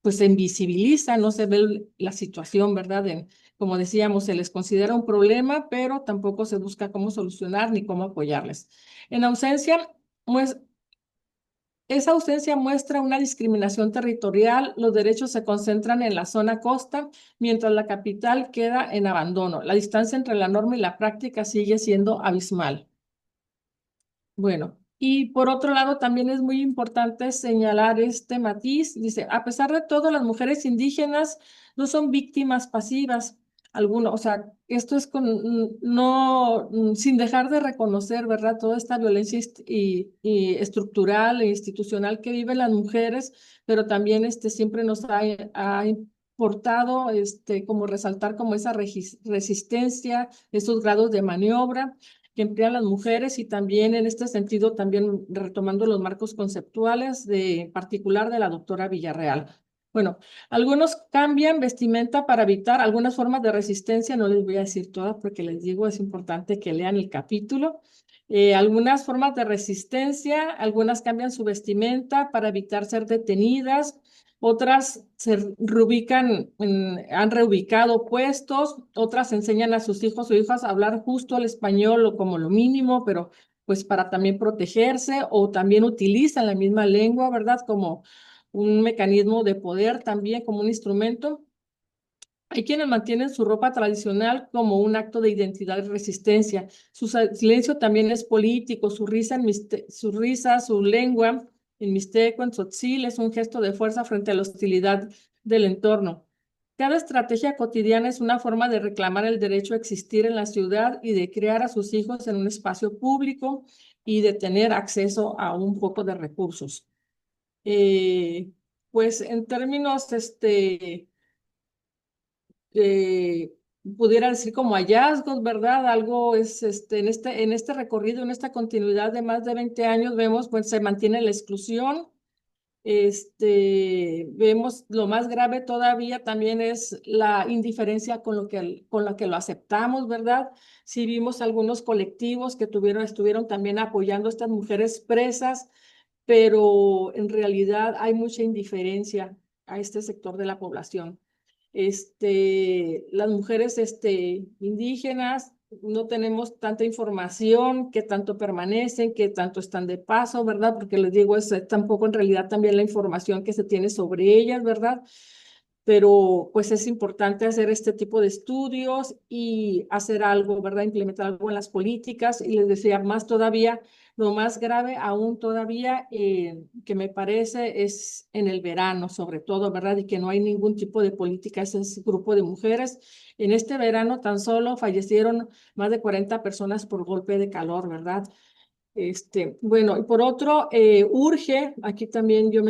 pues se invisibiliza, no se ve la situación, ¿verdad? Como decíamos, se les considera un problema, pero tampoco se busca cómo solucionar ni cómo apoyarles. En ausencia, pues, esa ausencia muestra una discriminación territorial. Los derechos se concentran en la zona costa, mientras la capital queda en abandono. La distancia entre la norma y la práctica sigue siendo abismal. Bueno, y por otro lado, también es muy importante señalar este matiz. Dice, a pesar de todo, las mujeres indígenas no son víctimas pasivas. o sea, esto es no, sin dejar de reconocer, ¿verdad? Toda esta violencia y estructural e institucional que viven las mujeres, pero también siempre nos ha importado como resaltar como esa resistencia, esos grados de maniobra que emplean las mujeres y también en este sentido, también retomando los marcos conceptuales en particular de la doctora Villarreal. Bueno, algunos cambian vestimenta para evitar algunas formas de resistencia, no les voy a decir todas porque les digo, es importante que lean el capítulo. Algunas formas de resistencia, algunas cambian su vestimenta para evitar ser detenidas, otras han reubicado puestos, otras enseñan a sus hijos o hijas a hablar justo el español o como lo mínimo, pero pues para también protegerse o también utilizan la misma lengua, ¿verdad? Como un mecanismo de poder también, como un instrumento. Hay quienes mantienen su ropa tradicional como un acto de identidad y resistencia. Su silencio también es político, su lengua en mixteco, en tzotzil, es un gesto de fuerza frente a la hostilidad del entorno. Cada estrategia cotidiana es una forma de reclamar el derecho a existir en la ciudad y de criar a sus hijos en un espacio público y de tener acceso a un poco de recursos. Eh, pues en términos, eh, pudiera decir como hallazgos, ¿verdad? Algo es, en este recorrido, en esta continuidad de más de 20 años, vemos, pues se mantiene la exclusión. Vemos lo más grave todavía también es la indiferencia con lo que lo aceptamos, ¿verdad? Sí vimos algunos colectivos que estuvieron también apoyando a estas mujeres presas, pero en realidad hay mucha indiferencia a este sector de la población. Las mujeres indígenas no tenemos tanta información, qué tanto permanecen, qué tanto están de paso, ¿verdad? Porque les digo, es tampoco en realidad también la información que se tiene sobre ellas, ¿verdad? Pero pues es importante hacer este tipo de estudios y hacer algo, ¿verdad? Implementar algo en las políticas y les decía más todavía, lo más grave aún todavía que me parece es en el verano sobre todo, ¿verdad? Y que no hay ningún tipo de política a ese grupo de mujeres. En este verano tan solo fallecieron más de 40 personas por golpe de calor, ¿verdad? Bueno, y por otro, urge, aquí también yo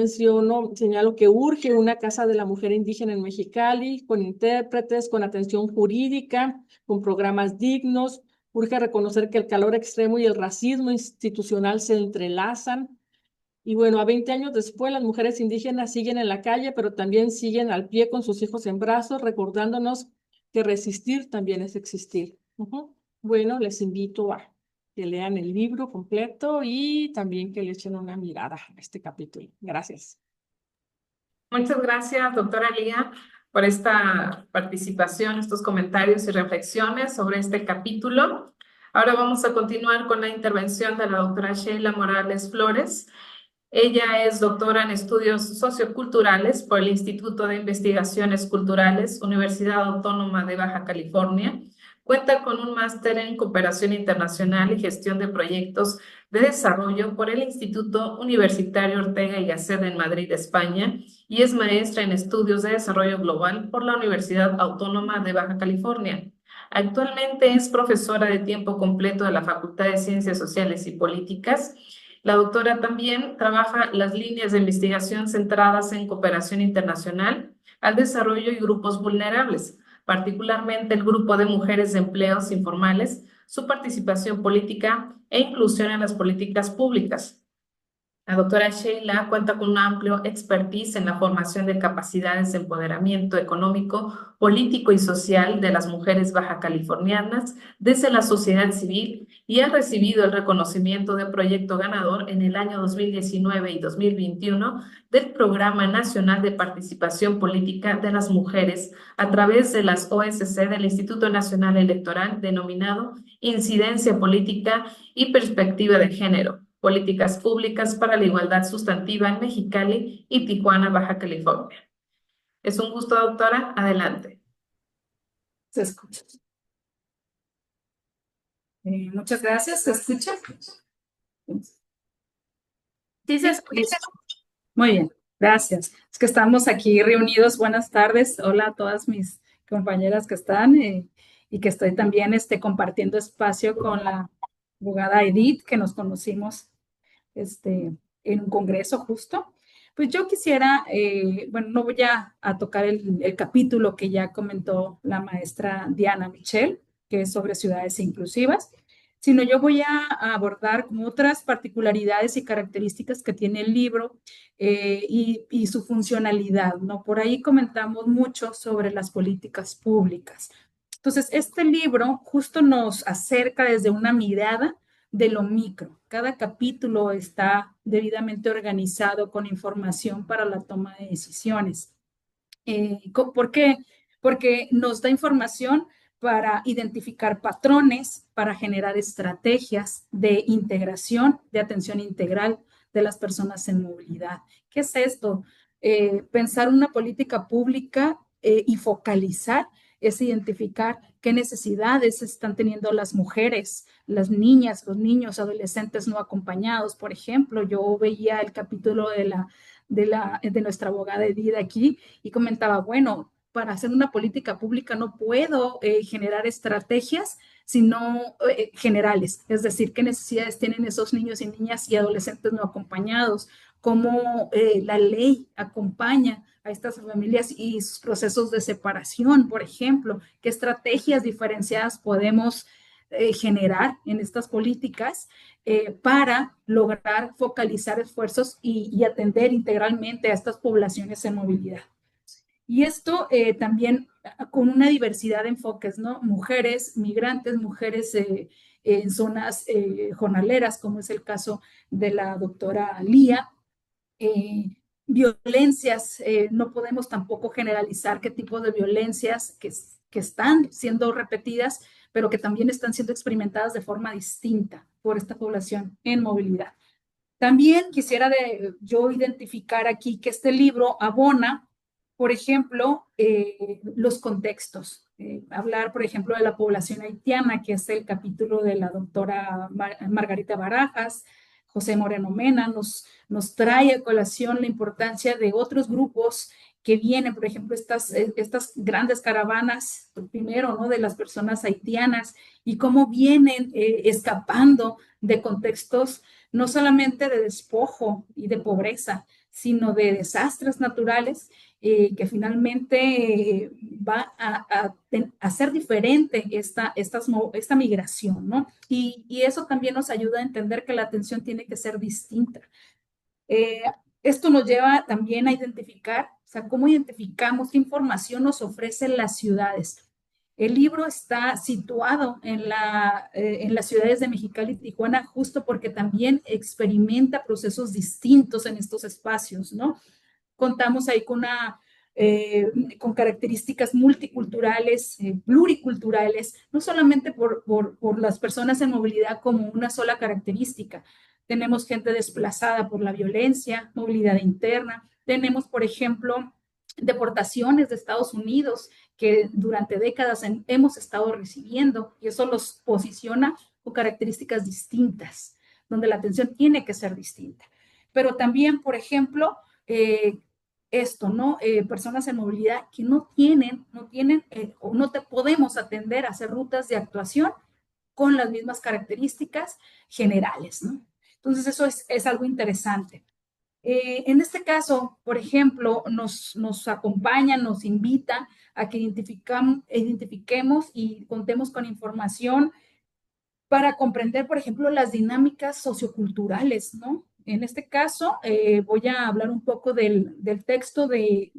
señalo que urge una casa de la mujer indígena en Mexicali, con intérpretes, con atención jurídica, con programas dignos. Urge reconocer que el calor extremo y el racismo institucional se entrelazan. Y bueno, a 20 años después, las mujeres indígenas siguen en la calle, pero también siguen al pie con sus hijos en brazos, recordándonos que resistir también es existir. Bueno, les invito a que lean el libro completo y también que le echen una mirada a este capítulo. Gracias. Muchas gracias, doctora Lía, por esta participación, estos comentarios y reflexiones sobre este capítulo. Ahora vamos a continuar con la intervención de la doctora Sheila Morales Flores. Ella es doctora en estudios socioculturales por el Instituto de Investigaciones Culturales, Universidad Autónoma de Baja California. Cuenta con un máster en cooperación internacional y gestión de proyectos de desarrollo por el Instituto Universitario Ortega y Gasset en Madrid, España, y es maestra en estudios de desarrollo global por la Universidad Autónoma de Baja California. Actualmente es profesora de tiempo completo de la Facultad de Ciencias Sociales y Políticas. La doctora también trabaja las líneas de investigación centradas en cooperación internacional, al desarrollo y grupos vulnerables, particularmente el grupo de mujeres de empleos informales, su participación política e inclusión en las políticas públicas. La doctora Sheila cuenta con un amplio expertise en la formación de capacidades de empoderamiento económico, político y social de las mujeres baja californianas desde la sociedad civil y ha recibido el reconocimiento de proyecto ganador en el año 2019 y 2021 del Programa Nacional de Participación Política de las Mujeres a través de las OSC del Instituto Nacional Electoral denominado Incidencia Política y Perspectiva de Género. Políticas Públicas para la Igualdad Sustantiva en Mexicali y Tijuana, Baja California. Es un gusto, doctora. Adelante. Se escucha. Muchas gracias. ¿Se escucha? Sí, se escucha. Muy bien, gracias. Es que estamos aquí reunidos. Buenas tardes. Hola a todas mis compañeras que están y que estoy también compartiendo espacio con la abogada Edith, que nos conocimos en un congreso justo. Pues yo quisiera, bueno, no voy a tocar el capítulo que ya comentó la maestra Diana Michel, que es sobre ciudades inclusivas, sino yo voy a abordar como otras particularidades y características que tiene el libro y su funcionalidad, ¿no? Por ahí comentamos mucho sobre las políticas públicas. Entonces, este libro justo nos acerca desde una mirada de lo micro. Cada capítulo está debidamente organizado con información para la toma de decisiones. ¿Por qué? Porque nos da información para identificar patrones, para generar estrategias de integración, de atención integral de las personas en movilidad. ¿Qué es esto? Pensar una política pública y focalizar es identificar qué necesidades están teniendo las mujeres, las niñas, los niños, adolescentes no acompañados. Por ejemplo, yo veía el capítulo de nuestra abogada Edith aquí y comentaba, bueno, para hacer una política pública no puedo generar estrategias sino generales, es decir, qué necesidades tienen esos niños y niñas y adolescentes no acompañados, cómo la ley acompaña a estas familias y sus procesos de separación, por ejemplo, qué estrategias diferenciadas podemos generar en estas políticas para lograr focalizar esfuerzos y atender integralmente a estas poblaciones en movilidad. Y esto también con una diversidad de enfoques, ¿no? Mujeres migrantes, mujeres en zonas jornaleras, como es el caso de la doctora Lía. Violencias, no podemos tampoco generalizar qué tipo de violencias que están siendo repetidas, pero que también están siendo experimentadas de forma distinta por esta población en movilidad. También quisiera yo identificar aquí que este libro abona, por ejemplo, los contextos. Hablar, por ejemplo, de la población haitiana, que es el capítulo de la doctora Margarita Barajas. José Moreno Mena nos trae a colación la importancia de otros grupos que vienen, por ejemplo, estas grandes caravanas, primero, ¿no? De las personas haitianas y cómo vienen escapando de contextos no solamente de despojo y de pobreza, sino de desastres naturales que finalmente va a ser diferente esta migración, ¿no? Y eso también nos ayuda a entender que la atención tiene que ser distinta. Esto nos lleva también a identificar, o sea, cómo identificamos qué información nos ofrecen las ciudades. El libro está situado en las ciudades de Mexicali y Tijuana justo porque también experimenta procesos distintos en estos espacios, ¿no? Contamos ahí con características multiculturales, pluriculturales, no solamente por las personas en movilidad como una sola característica. Tenemos gente desplazada por la violencia, movilidad interna. Tenemos, por ejemplo, deportaciones de Estados Unidos que durante décadas hemos estado recibiendo y eso los posiciona con características distintas, donde la atención tiene que ser distinta. Pero también, por ejemplo, ¿no? Personas en movilidad que no tienen o no te podemos atender a hacer rutas de actuación con las mismas características generales, ¿no? Entonces, eso es algo interesante. En este caso, por ejemplo, nos acompaña, nos invita a que identifiquemos y contemos con información para comprender, por ejemplo, las dinámicas socioculturales, ¿no? En este caso, voy a hablar un poco del texto de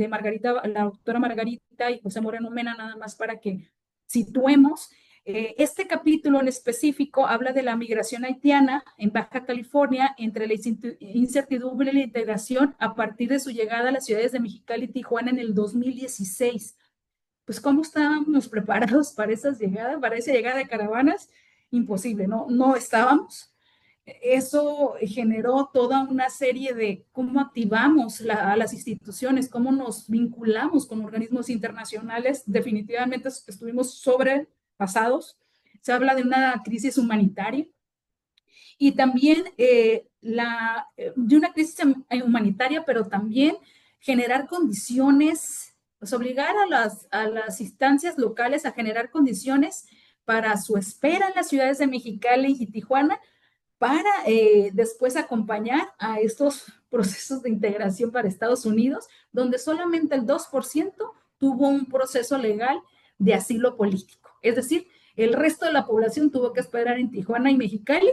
Margarita, la doctora Margarita y José Moreno Mena, nada más para que situemos. Este capítulo en específico habla de la migración haitiana en Baja California entre la incertidumbre y la integración a partir de su llegada a las ciudades de Mexicali y Tijuana en el 2016. Pues, ¿cómo estábamos preparados para esa llegada de caravanas? Imposible, ¿no? No estábamos. Eso generó toda una serie de cómo activamos a las instituciones, cómo nos vinculamos con organismos internacionales. Definitivamente estuvimos sobrepasados. Se habla de una crisis humanitaria y también de una crisis humanitaria, pero también generar condiciones pues obligar a las instancias locales a generar condiciones para su espera en las ciudades de Mexicali y Tijuana para después acompañar a estos procesos de integración para Estados Unidos, donde solamente el 2% tuvo un proceso legal de asilo político. Es decir, el resto de la población tuvo que esperar en Tijuana y Mexicali.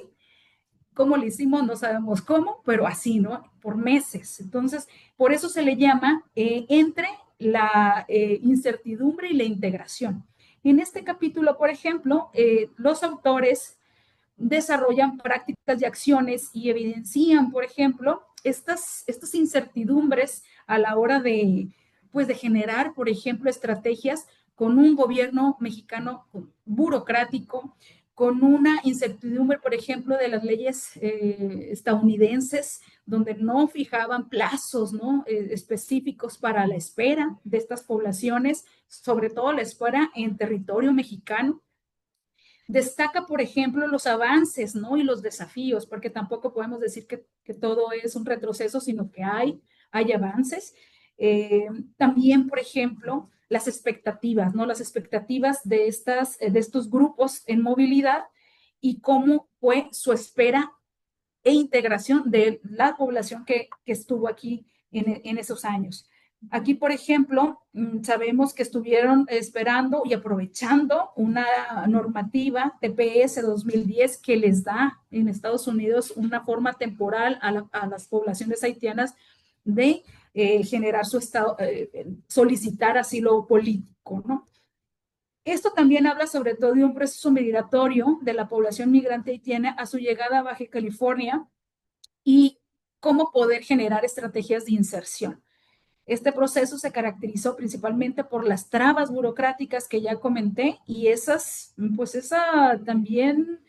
¿Cómo lo hicimos? No sabemos cómo, pero así, ¿no? Por meses. Entonces, por eso se le llama entre la incertidumbre y la integración. En este capítulo, por ejemplo, los autores desarrollan prácticas y acciones y evidencian, por ejemplo, estas incertidumbres a la hora de, pues, de generar, por ejemplo, estrategias con un gobierno mexicano burocrático, con una incertidumbre, por ejemplo, de las leyes estadounidenses, donde no fijaban plazos, ¿no? Específicos para la espera de estas poblaciones, sobre todo la espera en territorio mexicano. Destaca, por ejemplo, los avances, ¿no? Y los desafíos, porque tampoco podemos decir que todo es un retroceso, sino que hay avances. También, por ejemplo, las expectativas, ¿no? Las expectativas de estos grupos en movilidad y cómo fue su espera e integración de la población que estuvo aquí en esos años. Aquí, por ejemplo, sabemos que estuvieron esperando y aprovechando una normativa TPS 2010 que les da en Estados Unidos una forma temporal a las poblaciones haitianas de generar su estado, solicitar asilo político, ¿no? Esto también habla sobre todo de un proceso migratorio de la población migrante haitiana a su llegada a Baja California y cómo poder generar estrategias de inserción. Este proceso se caracterizó principalmente por las trabas burocráticas que ya comenté y pues esa también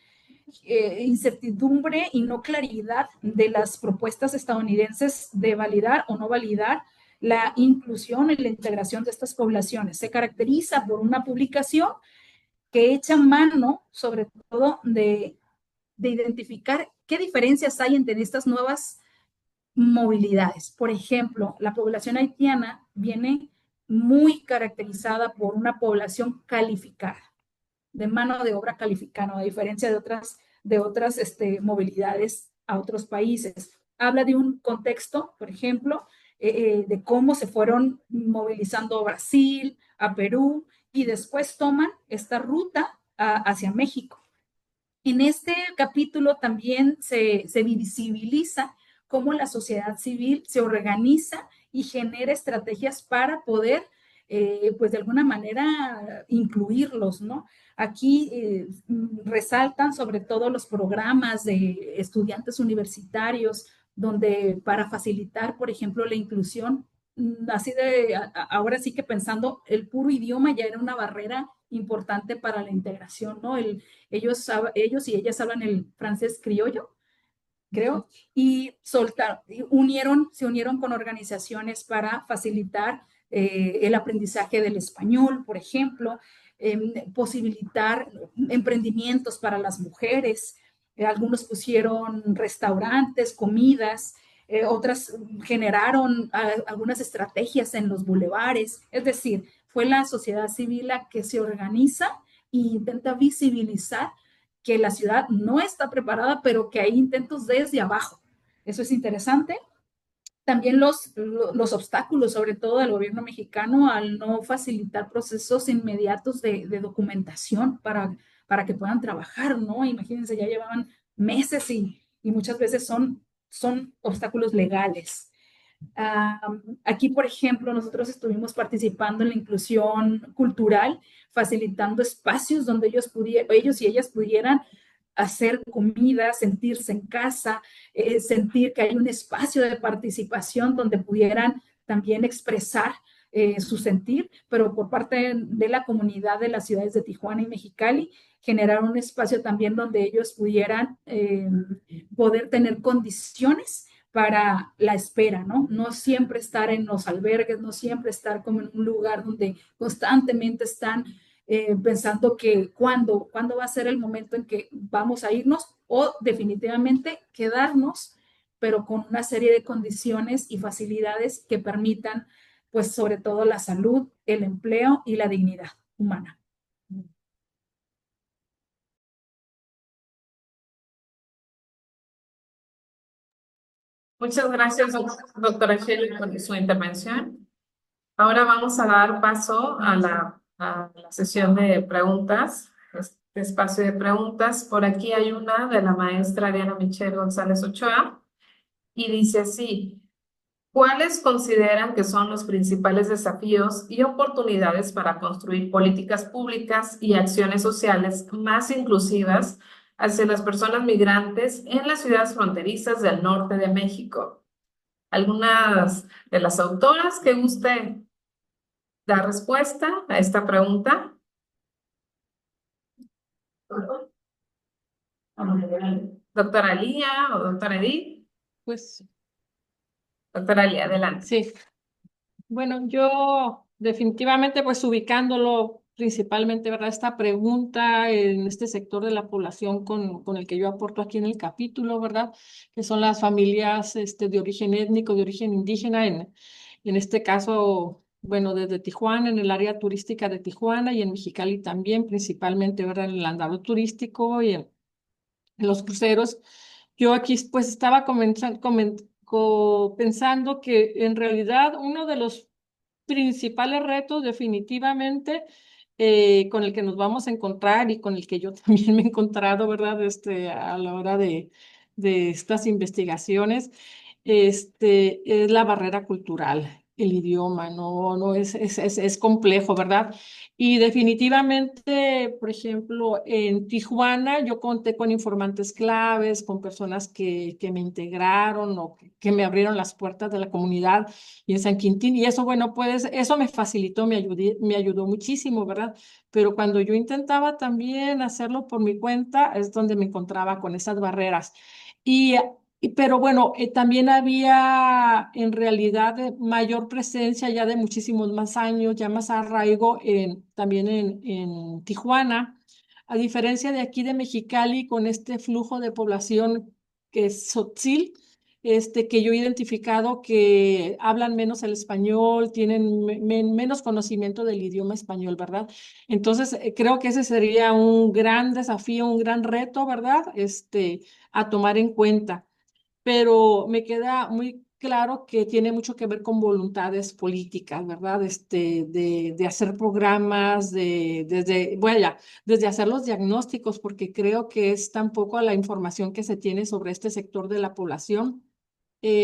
incertidumbre y no claridad de las propuestas estadounidenses de validar o no validar la inclusión y la integración de estas poblaciones. Se caracteriza por una publicación que echa mano, sobre todo, de identificar qué diferencias hay entre estas nuevas movilidades. Por ejemplo, la población haitiana viene muy caracterizada por una población calificada, de mano de obra calificada, a diferencia de otras movilidades a otros países. Habla de un contexto, por ejemplo, de cómo se fueron movilizando a Brasil, a Perú, y después toman esta ruta hacia México. En este capítulo también se visibiliza cómo la sociedad civil se organiza y genera estrategias para poder, pues de alguna manera, incluirlos, ¿no? Aquí resaltan sobre todo los programas de estudiantes universitarios, donde para facilitar, por ejemplo, la inclusión, así ahora sí que pensando, el puro idioma ya era una barrera importante para la integración, ¿no? Ellos y ellas hablan el francés criollo, creo, y se unieron con organizaciones para facilitar el aprendizaje del español, por ejemplo, posibilitar emprendimientos para las mujeres. Algunos pusieron restaurantes, comidas, otras generaron algunas estrategias en los bulevares. Es decir, fue la sociedad civil la que se organiza e intenta visibilizar que la ciudad no está preparada, pero que hay intentos desde abajo. Eso es interesante. También los obstáculos, sobre todo del gobierno mexicano, al no facilitar procesos inmediatos de documentación para que puedan trabajar, ¿no? Imagínense, ya llevaban meses y muchas veces son obstáculos legales. Aquí, por ejemplo, nosotros estuvimos participando en la inclusión cultural, facilitando espacios donde ellos y ellas pudieran hacer comida, sentirse en casa, sentir que hay un espacio de participación donde pudieran también expresar su sentir, pero por parte de la comunidad de las ciudades de Tijuana y Mexicali, generar un espacio también donde ellos pudieran poder tener condiciones para la espera, ¿no? No siempre estar en los albergues, no siempre estar como en un lugar donde constantemente están pensando que cuándo va a ser el momento en que vamos a irnos o definitivamente quedarnos, pero con una serie de condiciones y facilidades que permitan pues sobre todo la salud, el empleo y la dignidad humana. Muchas gracias, doctora Shelley, por su intervención. Ahora vamos a dar paso a la sesión de preguntas, este espacio de preguntas. Por aquí hay una de la maestra Diana Michelle González Ochoa y dice así: ¿cuáles consideran que son los principales desafíos y oportunidades para construir políticas públicas y acciones sociales más inclusivas hacia las personas migrantes en las ciudades fronterizas del norte de México? ¿Algunas de las autoras que guste dar respuesta a esta pregunta? Doctora Lía o doctora Edith. Pues Doctora Lía, adelante. sí. Bueno, yo definitivamente pues ubicándolo principalmente, ¿verdad? Esta pregunta en este sector de la población con el que yo aporto aquí en el capítulo, ¿verdad? Que son las familias de origen étnico, de origen indígena, en este caso, bueno, desde Tijuana, en el área turística de Tijuana y en Mexicali también, principalmente, ¿verdad? En el andado turístico y en los cruceros. Yo aquí pues estaba pensando que en realidad uno de los principales retos definitivamente con el que nos vamos a encontrar y con el que yo también me he encontrado, ¿verdad? A la hora de estas investigaciones, es la barrera cultural, el idioma, no es complejo, ¿verdad? Y definitivamente, por ejemplo, en Tijuana yo conté con informantes claves, con personas que me integraron o que me abrieron las puertas de la comunidad y en San Quintín. Y eso, bueno, pues eso me facilitó, me ayudó muchísimo, ¿verdad? Pero cuando yo intentaba también hacerlo por mi cuenta, es donde me encontraba con esas barreras. Y pero bueno, también había en realidad mayor presencia ya de muchísimos más años, ya más arraigo también en Tijuana, a diferencia de aquí de Mexicali, con este flujo de población que es Tzotzil, que yo he identificado que hablan menos el español, tienen menos conocimiento del idioma español, ¿verdad? Entonces, creo que ese sería un gran desafío, un gran reto, ¿verdad? A tomar en cuenta, pero me queda muy claro que tiene mucho que ver con voluntades políticas, ¿verdad? De hacer programas, desde hacer los diagnósticos, porque creo que es tan poco la información que se tiene sobre este sector de la población.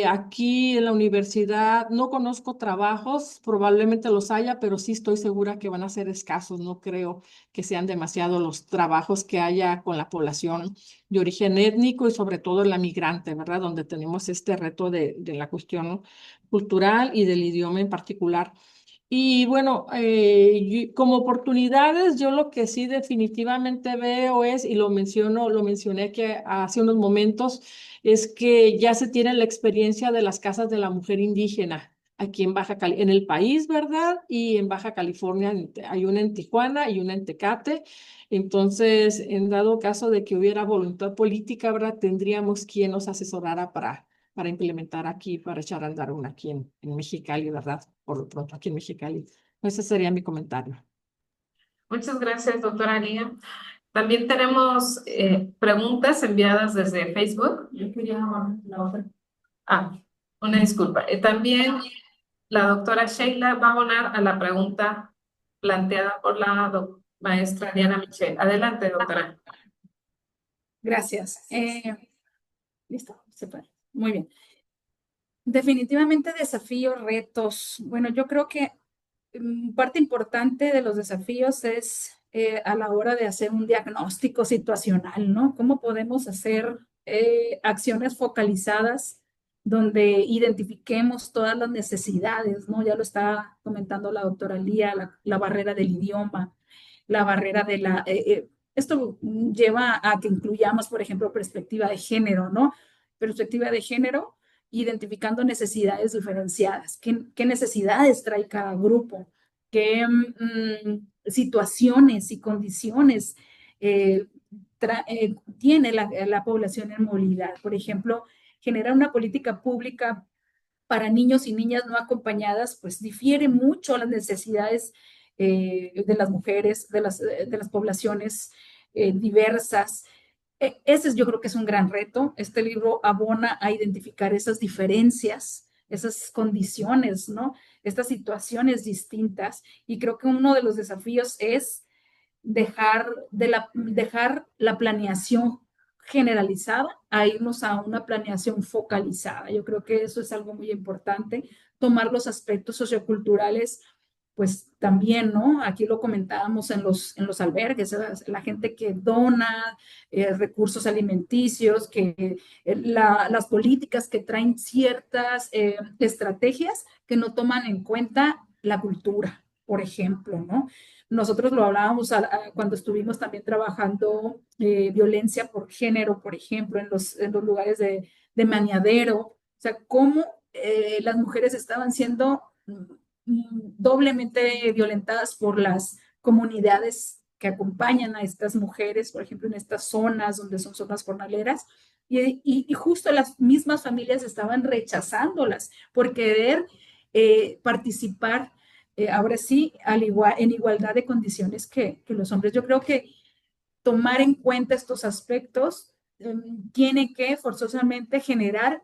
Aquí en la universidad no conozco trabajos, probablemente los haya, pero sí estoy segura que van a ser escasos. No creo que sean demasiados los trabajos que haya con la población de origen étnico y sobre todo la migrante, ¿verdad? Donde tenemos este reto de la cuestión cultural y del idioma en particular. Y bueno, como oportunidades, yo lo que sí definitivamente veo es, y lo mencioné que hace unos momentos, es que ya se tiene la experiencia de las casas de la mujer indígena aquí en en el país, ¿verdad? Y en Baja California hay una en Tijuana y una en Tecate. Entonces, en dado caso de que hubiera voluntad política, ¿verdad? Tendríamos quien nos asesorara para implementar aquí, para echar a andar una aquí en Mexicali, ¿verdad? Por lo pronto aquí en Mexicali. Ese sería mi comentario. Muchas gracias, doctora Lía. También tenemos preguntas enviadas desde Facebook. Yo quería la otra. Ah, una disculpa. También la doctora Sheila va a abonar a la pregunta planteada por la maestra Diana Michelle. Adelante, doctora. Gracias. Listo, se puede. Muy bien. Definitivamente desafíos, retos. Bueno, yo creo que parte importante de los desafíos es a la hora de hacer un diagnóstico situacional, ¿no? ¿Cómo podemos hacer acciones focalizadas donde identifiquemos todas las necesidades, ¿no? Ya lo está comentando la doctora Lía, la barrera del idioma, la barrera de la... esto lleva a que incluyamos, por ejemplo, perspectiva de género, ¿no? Perspectiva de género, identificando necesidades diferenciadas. ¿Qué necesidades trae cada grupo? ¿Qué situaciones y condiciones tiene la población en movilidad? Por ejemplo, generar una política pública para niños y niñas no acompañadas, pues difiere mucho las necesidades de las mujeres, de las poblaciones diversas. Ese yo creo que es un gran reto. Este libro abona a identificar esas diferencias, esas condiciones, ¿no? Estas situaciones distintas. Y creo que uno de los desafíos es dejar la planeación generalizada a irnos a una planeación focalizada. Yo creo que eso es algo muy importante, tomar los aspectos socioculturales, pues también, ¿no? Aquí lo comentábamos en los albergues, la gente que dona recursos alimenticios, las políticas que traen ciertas estrategias que no toman en cuenta la cultura, por ejemplo, ¿no? Nosotros lo hablábamos cuando estuvimos también trabajando violencia por género, por ejemplo, en los lugares de maniadero, o sea, cómo las mujeres estaban siendo doblemente violentadas por las comunidades que acompañan a estas mujeres, por ejemplo, en estas zonas donde son zonas jornaleras, y justo las mismas familias estaban rechazándolas por querer participar ahora sí, en igualdad de condiciones que los hombres. Yo creo que tomar en cuenta estos aspectos tiene que forzosamente generar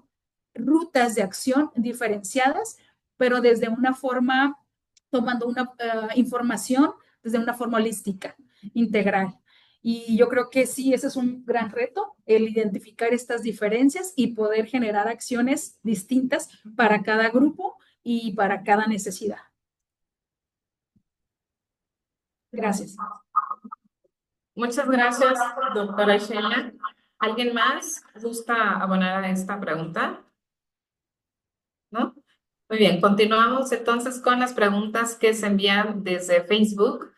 rutas de acción diferenciadas, pero desde una forma, tomando una información desde una forma holística, integral. Y yo creo que sí, ese es un gran reto, el identificar estas diferencias y poder generar acciones distintas para cada grupo y para cada necesidad. Gracias. Muchas gracias, doctora Sheila. ¿Alguien más gusta abonar a esta pregunta? ¿No? Muy bien, continuamos entonces con las preguntas que se envían desde Facebook.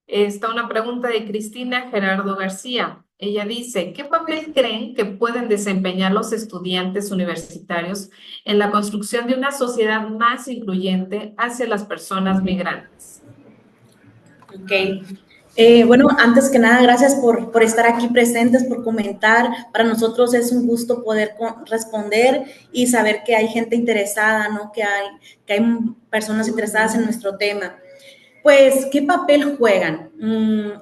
Está una pregunta de Cristina Gerardo García. Ella dice, ¿qué papel creen que pueden desempeñar los estudiantes universitarios en la construcción de una sociedad más incluyente hacia las personas migrantes? Ok. Bueno, antes que nada, gracias por estar aquí presentes, por comentar. Para nosotros es un gusto poder responder y saber que hay gente interesada, ¿no? Que hay personas interesadas en nuestro tema. Pues, ¿qué papel juegan?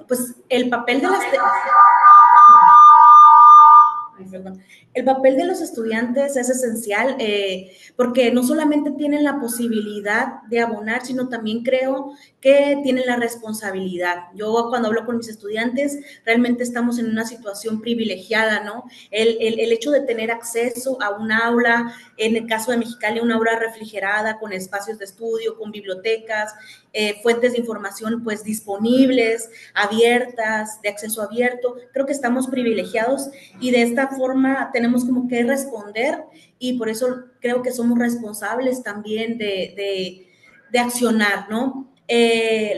Pues el papel de las... Ay, perdón. El papel de los estudiantes es esencial porque no solamente tienen la posibilidad de abonar, sino también creo que tienen la responsabilidad. Yo cuando hablo con mis estudiantes, realmente estamos en una situación privilegiada, ¿no? El hecho de tener acceso a un aula, en el caso de Mexicali, una aula refrigerada, con espacios de estudio, con bibliotecas, fuentes de información pues disponibles, abiertas, de acceso abierto. Creo que estamos privilegiados y de esta forma tenemos como que responder y por eso creo que somos responsables también de accionar, ¿no?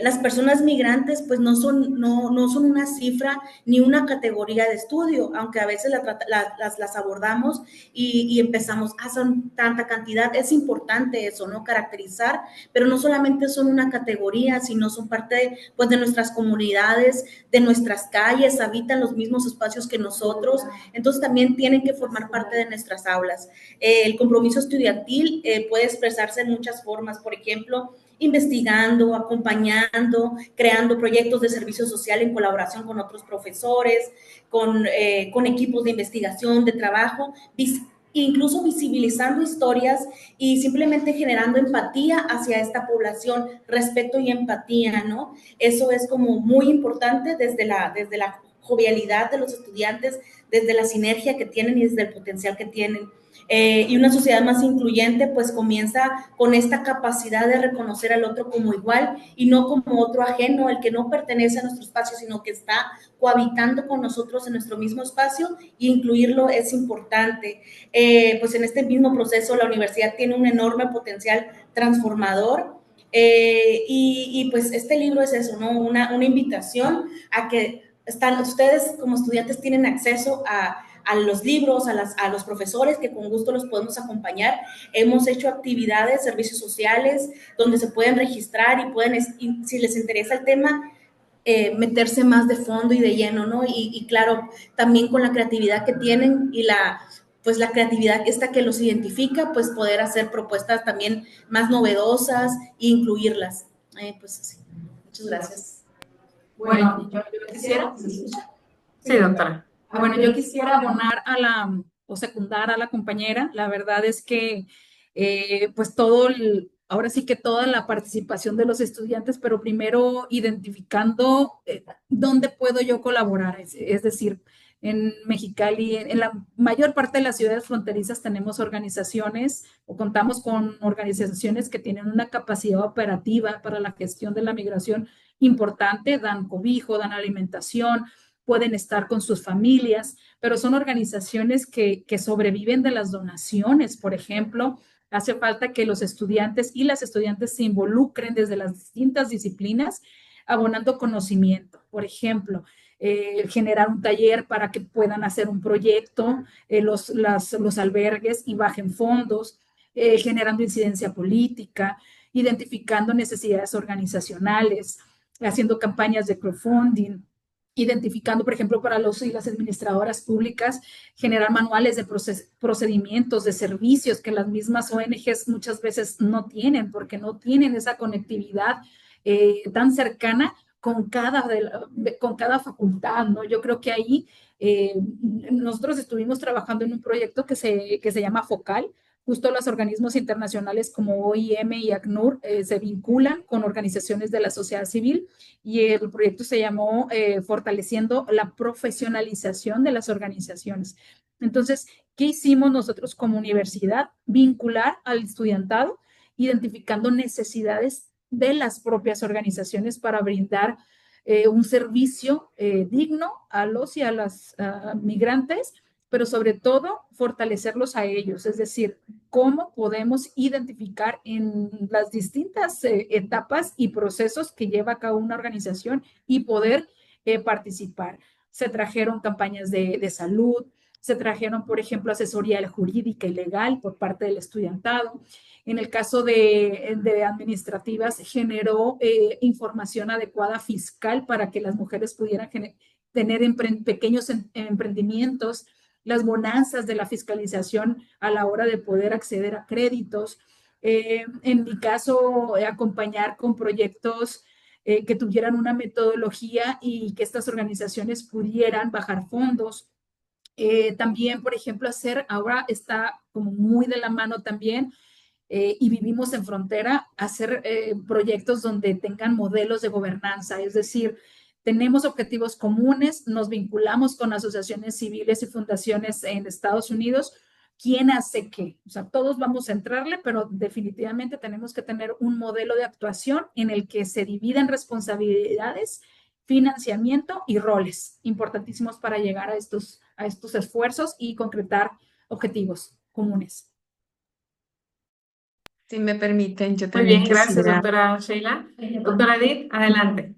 Las personas migrantes pues no son una cifra ni una categoría de estudio, aunque a veces las abordamos y empezamos, son tanta cantidad, es importante eso, ¿no? Caracterizar, pero no solamente son una categoría, sino son parte pues de nuestras comunidades, de nuestras calles, habitan los mismos espacios que nosotros, entonces también tienen que formar parte de nuestras aulas. El compromiso estudiantil puede expresarse en muchas formas, por ejemplo, investigando, acompañando, creando proyectos de servicio social en colaboración con otros profesores, con equipos de investigación, de trabajo, incluso visibilizando historias y simplemente generando empatía hacia esta población, respeto y empatía, ¿no? Eso es como muy importante desde la jovialidad de los estudiantes, desde la sinergia que tienen y desde el potencial que tienen. Y una sociedad más incluyente pues comienza con esta capacidad de reconocer al otro como igual y no como otro ajeno, el que no pertenece a nuestro espacio, sino que está cohabitando con nosotros en nuestro mismo espacio, y incluirlo es importante. Pues en este mismo proceso la universidad tiene un enorme potencial transformador. Pues este libro es eso, ¿no? Una invitación a que ustedes como estudiantes tienen acceso a los libros, a los profesores que con gusto los podemos acompañar. Hemos hecho actividades, servicios sociales, donde se pueden registrar y pueden, si les interesa el tema, meterse más de fondo y de lleno, ¿no? Y claro, también con la creatividad que tienen y pues la creatividad esta que los identifica, pues poder hacer propuestas también más novedosas e incluirlas. Pues así. Muchas gracias. Bueno, yo quisiera, ¿se escucha? Sí, doctora. Bueno, yo quisiera abonar o secundar a la compañera. La verdad es que, pues ahora sí que toda la participación de los estudiantes, pero primero identificando dónde puedo yo colaborar. Es decir, en Mexicali, en la mayor parte de las ciudades fronterizas tenemos organizaciones o contamos con organizaciones que tienen una capacidad operativa para la gestión de la migración importante, dan cobijo, dan alimentación, pueden estar con sus familias, pero son organizaciones que sobreviven de las donaciones. Por ejemplo, hace falta que los estudiantes y las estudiantes se involucren desde las distintas disciplinas, abonando conocimiento. Por ejemplo, generar un taller para que puedan hacer un proyecto, los albergues y bajen fondos, generando incidencia política, identificando necesidades organizacionales, haciendo campañas de crowdfunding, identificando, por ejemplo, para los y las administradoras públicas, generar manuales de procedimientos, de servicios que las mismas ONGs muchas veces no tienen, porque no tienen esa conectividad tan cercana con cada facultad, ¿no? Yo creo que ahí nosotros estuvimos trabajando en un proyecto que se llama FOCAL. Justo los organismos internacionales como OIM y ACNUR se vinculan con organizaciones de la sociedad civil y el proyecto se llamó Fortaleciendo la profesionalización de las organizaciones. Entonces, ¿qué hicimos nosotros como universidad? Vincular al estudiantado, identificando necesidades de las propias organizaciones para brindar un servicio digno a los y a las migrantes, pero sobre todo fortalecerlos a ellos, es decir, cómo podemos identificar en las distintas etapas y procesos que lleva a cabo una organización y poder participar. Se trajeron campañas de salud, se trajeron, por ejemplo, asesoría jurídica y legal por parte del estudiantado. En el caso de administrativas, generó información adecuada fiscal para que las mujeres pudieran tener pequeños emprendimientos, las bonanzas de la fiscalización a la hora de poder acceder a créditos. En mi caso, acompañar con proyectos que tuvieran una metodología y que estas organizaciones pudieran bajar fondos. También, por ejemplo, ahora está como muy de la mano también, y vivimos en frontera, hacer proyectos donde tengan modelos de gobernanza, es decir, tenemos objetivos comunes, nos vinculamos con asociaciones civiles y fundaciones en Estados Unidos. ¿Quién hace qué? O sea, todos vamos a entrarle, pero definitivamente tenemos que tener un modelo de actuación en el que se dividan responsabilidades, financiamiento y roles importantísimos para llegar a estos esfuerzos y concretar objetivos comunes. Si me permiten, yo Muy también bien, gracias, quisiera. doctora Sheila. Doctora Edith, adelante.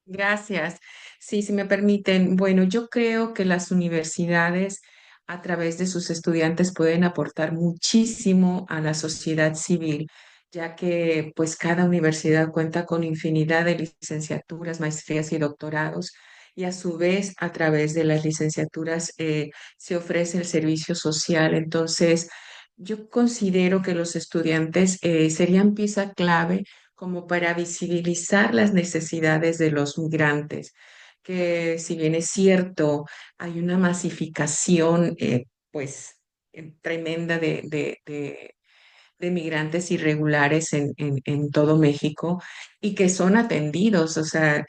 Gracias. Sí, si me permiten. Bueno, yo creo que las universidades a través de sus estudiantes pueden aportar muchísimo a la sociedad civil, ya que pues cada universidad cuenta con infinidad de licenciaturas, maestrías y doctorados. Y a su vez, a través de las licenciaturas se ofrece el servicio social. Entonces, yo considero que los estudiantes serían pieza clave como para visibilizar las necesidades de los migrantes, que si bien es cierto, hay una masificación pues tremenda de migrantes irregulares en todo México y que son atendidos. O sea,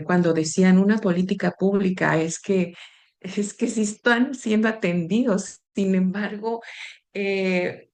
cuando decían una política pública es que sí están siendo atendidos. Sin embargo, eh,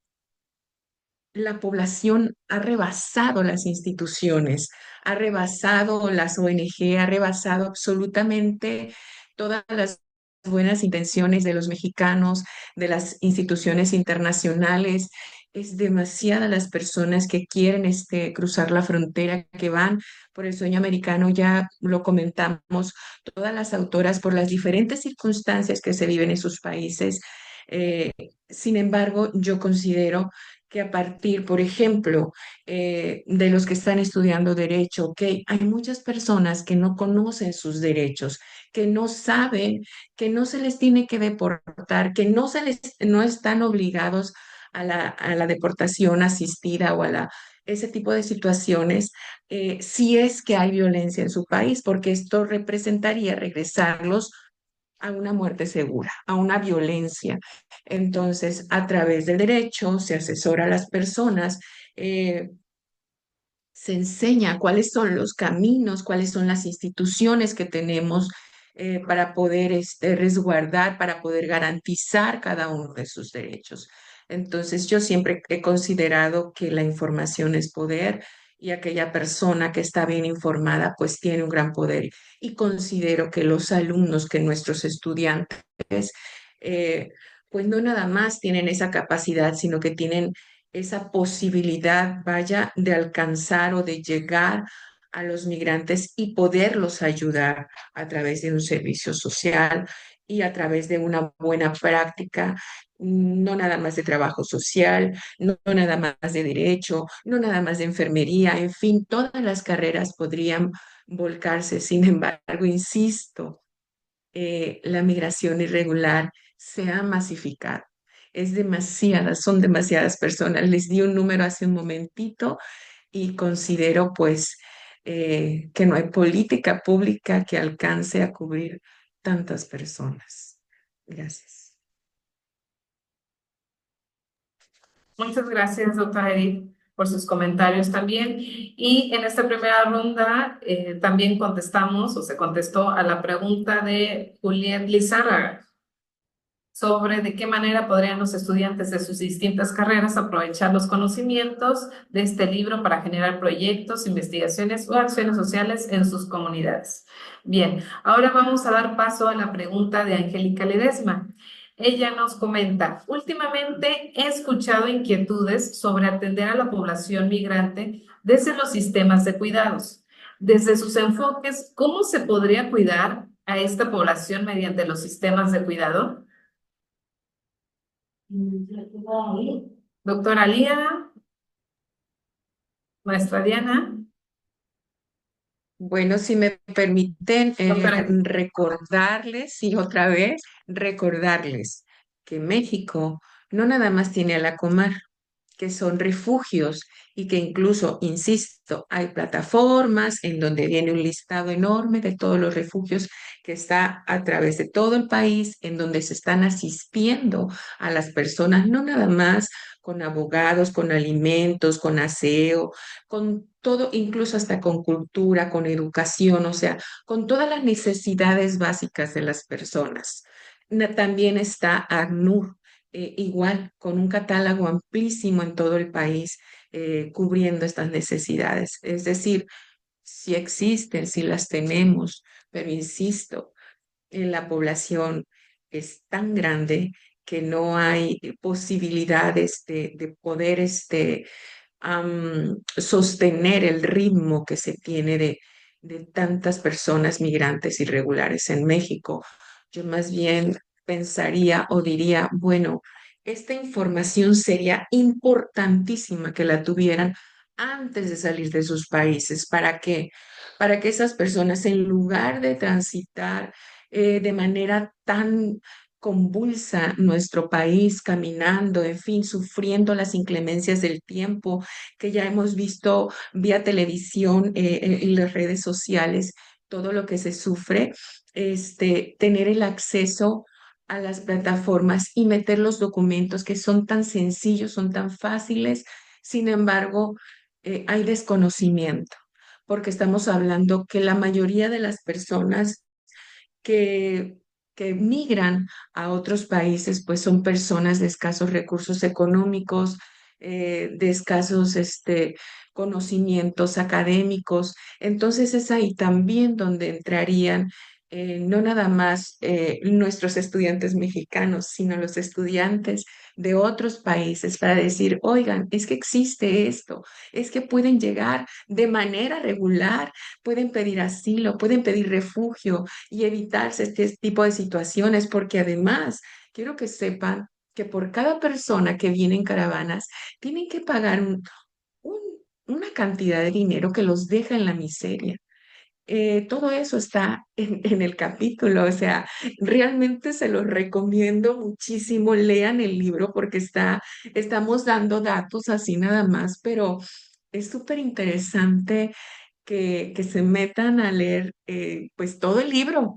la población ha rebasado las instituciones, ha rebasado las ONG, ha rebasado absolutamente todas las buenas intenciones de los mexicanos, de las instituciones internacionales. Es demasiada las personas que quieren cruzar la frontera, que van por el sueño americano, ya lo comentamos, todas las autoras por las diferentes circunstancias que se viven en sus países. Sin embargo, yo considero que a partir, por ejemplo, de los que están estudiando derecho, ok, hay muchas personas que no conocen sus derechos, que no saben, que no se les tiene que deportar, que no están obligados a la deportación asistida o a ese tipo de situaciones, si es que hay violencia en su país, porque esto representaría regresarlos a una muerte segura, a una violencia. Entonces, a través del derecho se asesora a las personas, eh, se enseña cuáles son los caminos, cuáles son las instituciones que tenemos para poder resguardar, para poder garantizar cada uno de sus derechos. Entonces, yo siempre he considerado que la información es poder y aquella persona que está bien informada, pues tiene un gran poder. Y considero que los alumnos, que nuestros estudiantes, eh, pues no nada más tienen esa capacidad, sino que tienen esa posibilidad, vaya, de alcanzar o de llegar a los migrantes y poderlos ayudar a través de un servicio social y a través de una buena práctica, no nada más de trabajo social, no nada más de derecho, no nada más de enfermería, en fin, todas las carreras podrían volcarse. Sin embargo, insisto, la migración irregular se ha masificado. Es demasiadas, son demasiadas personas. Les di un número hace un momentito y considero pues que no hay política pública que alcance a cubrir tantas personas. Gracias. Muchas gracias, doctora Edith, por sus comentarios también. Y en esta primera ronda también contestamos o se contestó a la pregunta de Juliet Lizárraga sobre de qué manera podrían los estudiantes de sus distintas carreras aprovechar los conocimientos de este libro para generar proyectos, investigaciones o acciones sociales en sus comunidades. Bien, ahora vamos a dar paso a la pregunta de Angélica Ledesma. Ella nos comenta, últimamente he escuchado inquietudes sobre atender a la población migrante desde los sistemas de cuidados. Desde sus enfoques, ¿cómo se podría cuidar a esta población mediante los sistemas de cuidado? Doctora Lía, maestra Diana, Bueno, si me permiten doctora. recordarles y otra vez recordarles que México no nada más tiene a la Comar, que son refugios y que incluso, insisto, hay plataformas en donde viene un listado enorme de todos los refugios que está a través de todo el país, en donde se están asistiendo a las personas, no nada más con abogados, con alimentos, con aseo, con todo, incluso hasta con cultura, con educación, o sea, con todas las necesidades básicas de las personas. También está ACNUR, igual, con un catálogo amplísimo en todo el país, cubriendo estas necesidades. Es decir, si existen, si las tenemos, pero insisto, la población es tan grande que no hay posibilidades de poder sostener el ritmo que se tiene de tantas personas migrantes irregulares en México. Yo más bien pensaría o diría, bueno, esta información sería importantísima que la tuvieran antes de salir de sus países. ¿Para qué? Para que esas personas, en lugar de transitar de manera tan convulsa nuestro país, caminando, en fin, sufriendo las inclemencias del tiempo que ya hemos visto vía televisión, en las redes sociales, todo lo que se sufre, tener el acceso a las plataformas y meter los documentos que son tan sencillos, son tan fáciles. Sin embargo, hay desconocimiento, porque estamos hablando que la mayoría de las personas que, que migran a otros países, pues son personas de escasos recursos económicos, de escasos conocimientos académicos. Entonces es ahí también donde entrarían no nada más nuestros estudiantes mexicanos, sino los estudiantes de otros países para decir, oigan, es que existe esto, es que pueden llegar de manera regular, pueden pedir asilo, pueden pedir refugio y evitarse este tipo de situaciones, porque además quiero que sepan que por cada persona que viene en caravanas, tienen que pagar una cantidad de dinero que los deja en la miseria. Todo eso está en el capítulo, o sea, realmente se los recomiendo muchísimo, lean el libro porque estamos dando datos así nada más, pero es súper interesante que se metan a leer pues todo el libro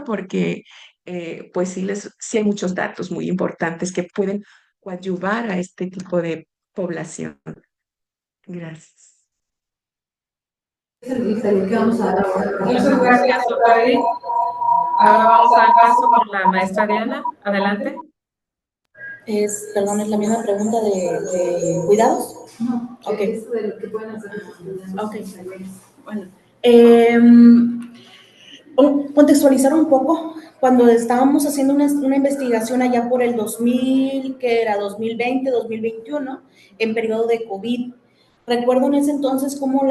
porque pues sí hay muchos datos muy importantes que pueden coadyuvar a este tipo de población. Gracias. Muchas gracias, doctora Edith. Ahora vamos a dar paso con la maestra Diana. Adelante. Perdón, es la misma pregunta de cuidados. No, Ok. eso de lo que pueden hacer los estudiantes. Ok. Bueno, contextualizar un poco, cuando estábamos haciendo una investigación allá por el 2000, que era 2020, 2021, en periodo de COVID. Recuerdo en ese entonces como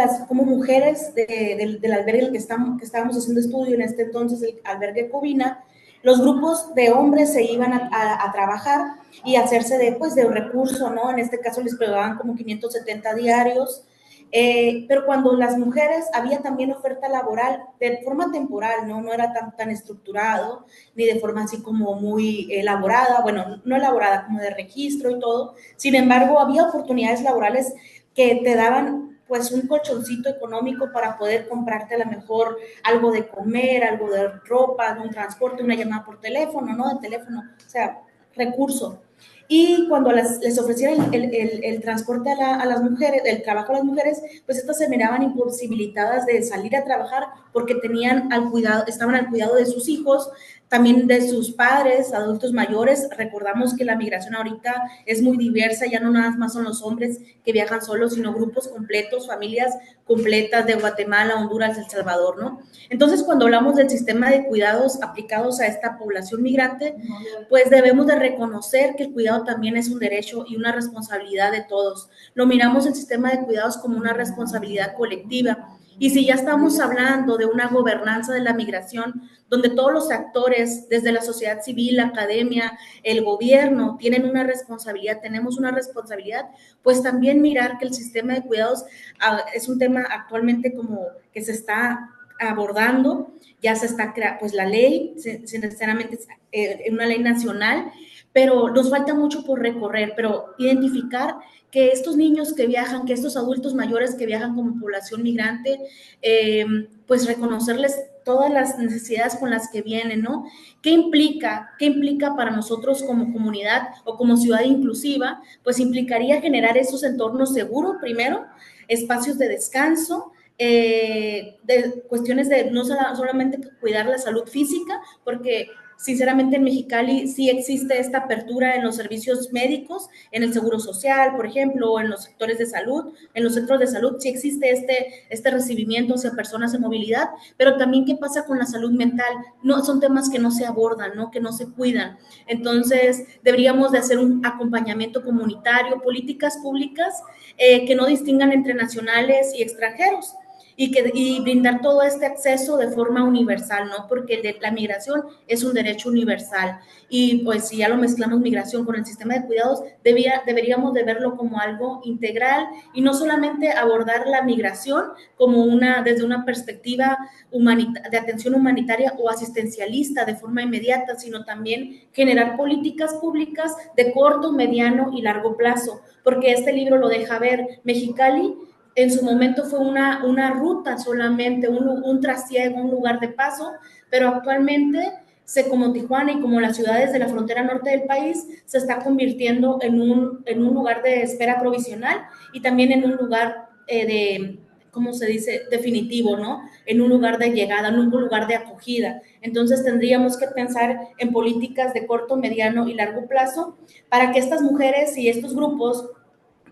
mujeres del albergue en el que estábamos haciendo estudio, en este entonces el albergue Covina, los grupos de hombres se iban a trabajar y hacerse de recurso, ¿no? En este caso les pagaban como 570 diarios. Pero cuando las mujeres, había también oferta laboral de forma temporal, no era tan estructurado, ni de forma así como muy elaborada, bueno, no elaborada, como de registro y todo. Sin embargo, había oportunidades laborales que te daban pues un colchoncito económico para poder comprarte a lo mejor algo de comer, algo de ropa, un transporte, una llamada por teléfono, ¿no? De teléfono, o sea, recurso. Y cuando les ofrecieron el transporte a las mujeres, el trabajo a las mujeres, pues estas se miraban imposibilitadas de salir a trabajar porque estaban al cuidado de sus hijos, también de sus padres, adultos mayores. Recordamos que la migración ahorita es muy diversa, ya no nada más son los hombres que viajan solos, sino grupos completos, familias completas de Guatemala, Honduras, El Salvador, ¿no? Entonces, cuando hablamos del sistema de cuidados aplicados a esta población migrante, pues debemos de reconocer que el cuidado también es un derecho y una responsabilidad de todos. Lo miramos el sistema de cuidados como una responsabilidad colectiva. Y si ya estamos hablando de una gobernanza de la migración, donde todos los actores, desde la sociedad civil, la academia, el gobierno, tienen una responsabilidad, tenemos una responsabilidad, pues también mirar que el sistema de cuidados es un tema actualmente como que se está abordando, ya se está creando, pues la ley, sinceramente, es una ley nacional, pero nos falta mucho por recorrer, pero identificar que estos niños que viajan, que estos adultos mayores que viajan como población migrante, pues reconocerles todas las necesidades con las que vienen, ¿no? ¿Qué implica? ¿Qué implica para nosotros como comunidad o como ciudad inclusiva? Pues implicaría generar esos entornos seguros, primero, espacios de descanso, de cuestiones de no solamente cuidar la salud física, porque sinceramente en Mexicali sí existe esta apertura en los servicios médicos, en el seguro social, por ejemplo, o en los sectores de salud, en los centros de salud, sí existe este recibimiento hacia personas en movilidad, pero también qué pasa con la salud mental. No, son temas que no se abordan, ¿no? Que no se cuidan. Entonces, deberíamos de hacer un acompañamiento comunitario, políticas públicas que no distingan entre nacionales y extranjeros. Y brindar todo este acceso de forma universal, ¿no? Porque la migración es un derecho universal. Y pues si ya lo mezclamos migración con el sistema de cuidados, deberíamos de verlo como algo integral y no solamente abordar la migración como desde una perspectiva de atención humanitaria o asistencialista de forma inmediata, sino también generar políticas públicas de corto, mediano y largo plazo, porque este libro lo deja ver. Mexicali en su momento fue una ruta solamente, un trasiego, un lugar de paso, pero actualmente, como Tijuana y como las ciudades de la frontera norte del país, se está convirtiendo en un lugar de espera provisional y también en un lugar ¿cómo se dice? Definitivo, ¿no? En un lugar de llegada, en un lugar de acogida. Entonces tendríamos que pensar en políticas de corto, mediano y largo plazo para que estas mujeres y estos grupos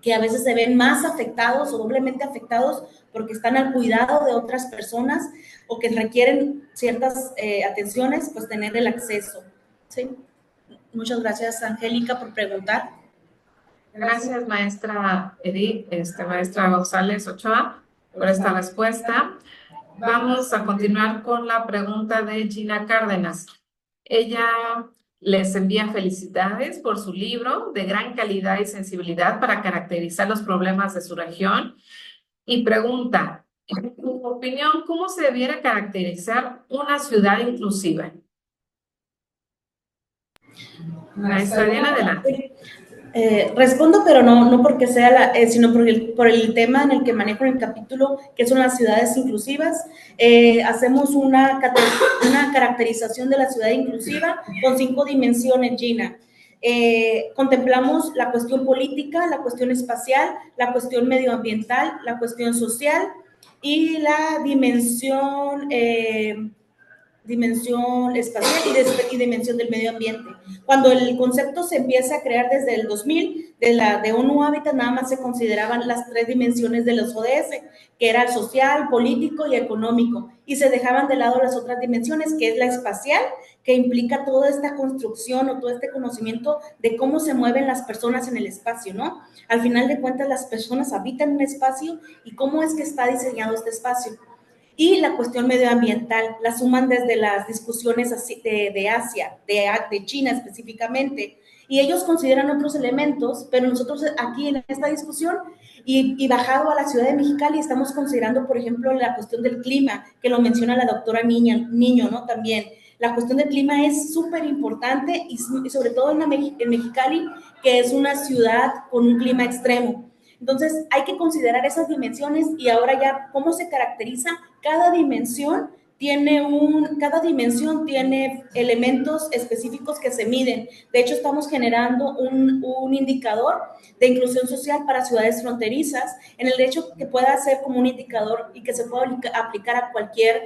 que a veces se ven más afectados o doblemente afectados porque están al cuidado de otras personas o que requieren ciertas atenciones, pues tener el acceso. ¿Sí? Muchas gracias, Angélica, por preguntar. Gracias, maestra Edith, maestra González Ochoa, por esta respuesta. Vamos a continuar con la pregunta de Gina Cárdenas. Ella Les envía felicidades por su libro de gran calidad y sensibilidad para caracterizar los problemas de su región y pregunta, en tu opinión, ¿cómo se debiera caracterizar una ciudad inclusiva? Maestra Diana, adelante. Respondo, pero no porque sea sino por el tema en el que manejo en el capítulo, que son las ciudades inclusivas. Hacemos una caracterización de la ciudad inclusiva con 5 dimensiones, Gina. Contemplamos la cuestión política, la cuestión espacial, la cuestión medioambiental, la cuestión social y la dimensión espacial y dimensión del medio ambiente. Cuando el concepto se empieza a crear desde el 2000, de ONU Habitat, nada más se consideraban las 3 dimensiones de los ODS, que era el social, político y económico, y se dejaban de lado las otras dimensiones, que es la espacial, que implica toda esta construcción o todo este conocimiento de cómo se mueven las personas en el espacio, ¿no? Al final de cuentas, las personas habitan un espacio y cómo es que está diseñado este espacio. Y la cuestión medioambiental la suman desde las discusiones de Asia, de China específicamente, y ellos consideran otros elementos, pero nosotros aquí en esta discusión y bajado a la ciudad de Mexicali estamos considerando, por ejemplo, la cuestión del clima, que lo menciona la doctora Niño, ¿no? También. La cuestión del clima es súper importante y sobre todo en Mexicali, que es una ciudad con un clima extremo. Entonces, hay que considerar esas dimensiones y ahora ya, ¿cómo se caracteriza? Cada dimensión tiene elementos específicos que se miden. De hecho, estamos generando un indicador de inclusión social para ciudades fronterizas, en el hecho que pueda ser como un indicador y que se pueda aplicar a cualquier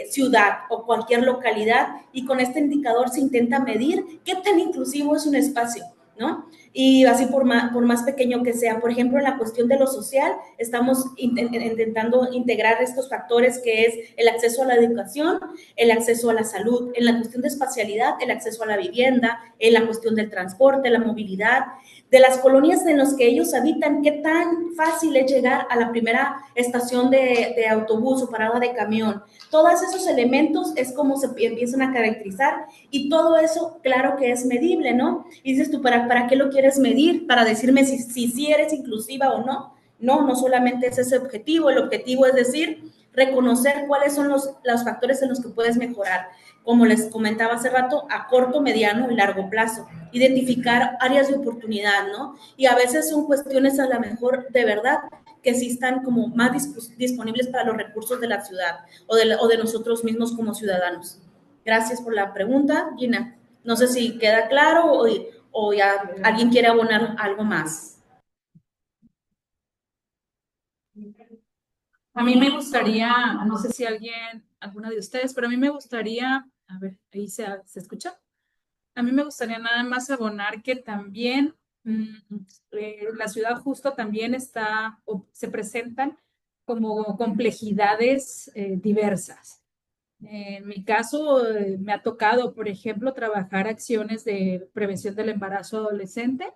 ciudad o cualquier localidad, y con este indicador se intenta medir qué tan inclusivo es un espacio, ¿no? Y así por más pequeño que sea. Por ejemplo, en la cuestión de lo social, estamos intentando integrar estos factores que es el acceso a la educación, el acceso a la salud, en la cuestión de espacialidad, el acceso a la vivienda, en la cuestión del transporte, la movilidad, de las colonias en las que ellos habitan, qué tan fácil es llegar a la primera estación de autobús o parada de camión. Todos esos elementos es como se empiezan a caracterizar y todo eso, claro que es medible, ¿no? Y dices tú, ¿para qué lo quieres medir? Para decirme si eres inclusiva o no. No solamente es ese objetivo. El objetivo es decir, reconocer cuáles son los factores en los que puedes mejorar. Como les comentaba hace rato, a corto, mediano y largo plazo. Identificar áreas de oportunidad, ¿no? Y a veces son cuestiones a lo mejor de verdad que sí están como más disponibles para los recursos de la ciudad o de nosotros mismos como ciudadanos. Gracias por la pregunta, Gina. No sé si queda claro o ya alguien quiere abonar algo más. A mí me gustaría, no sé si alguna de ustedes, pero a mí me gustaría, a ver, ahí se escucha. A mí me gustaría nada más abonar que también la ciudad justo también se presentan como complejidades diversas. En mi caso, me ha tocado, por ejemplo, trabajar acciones de prevención del embarazo adolescente,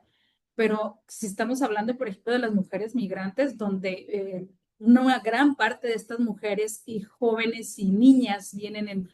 pero si estamos hablando, por ejemplo, de las mujeres migrantes, donde una gran parte de estas mujeres y jóvenes y niñas vienen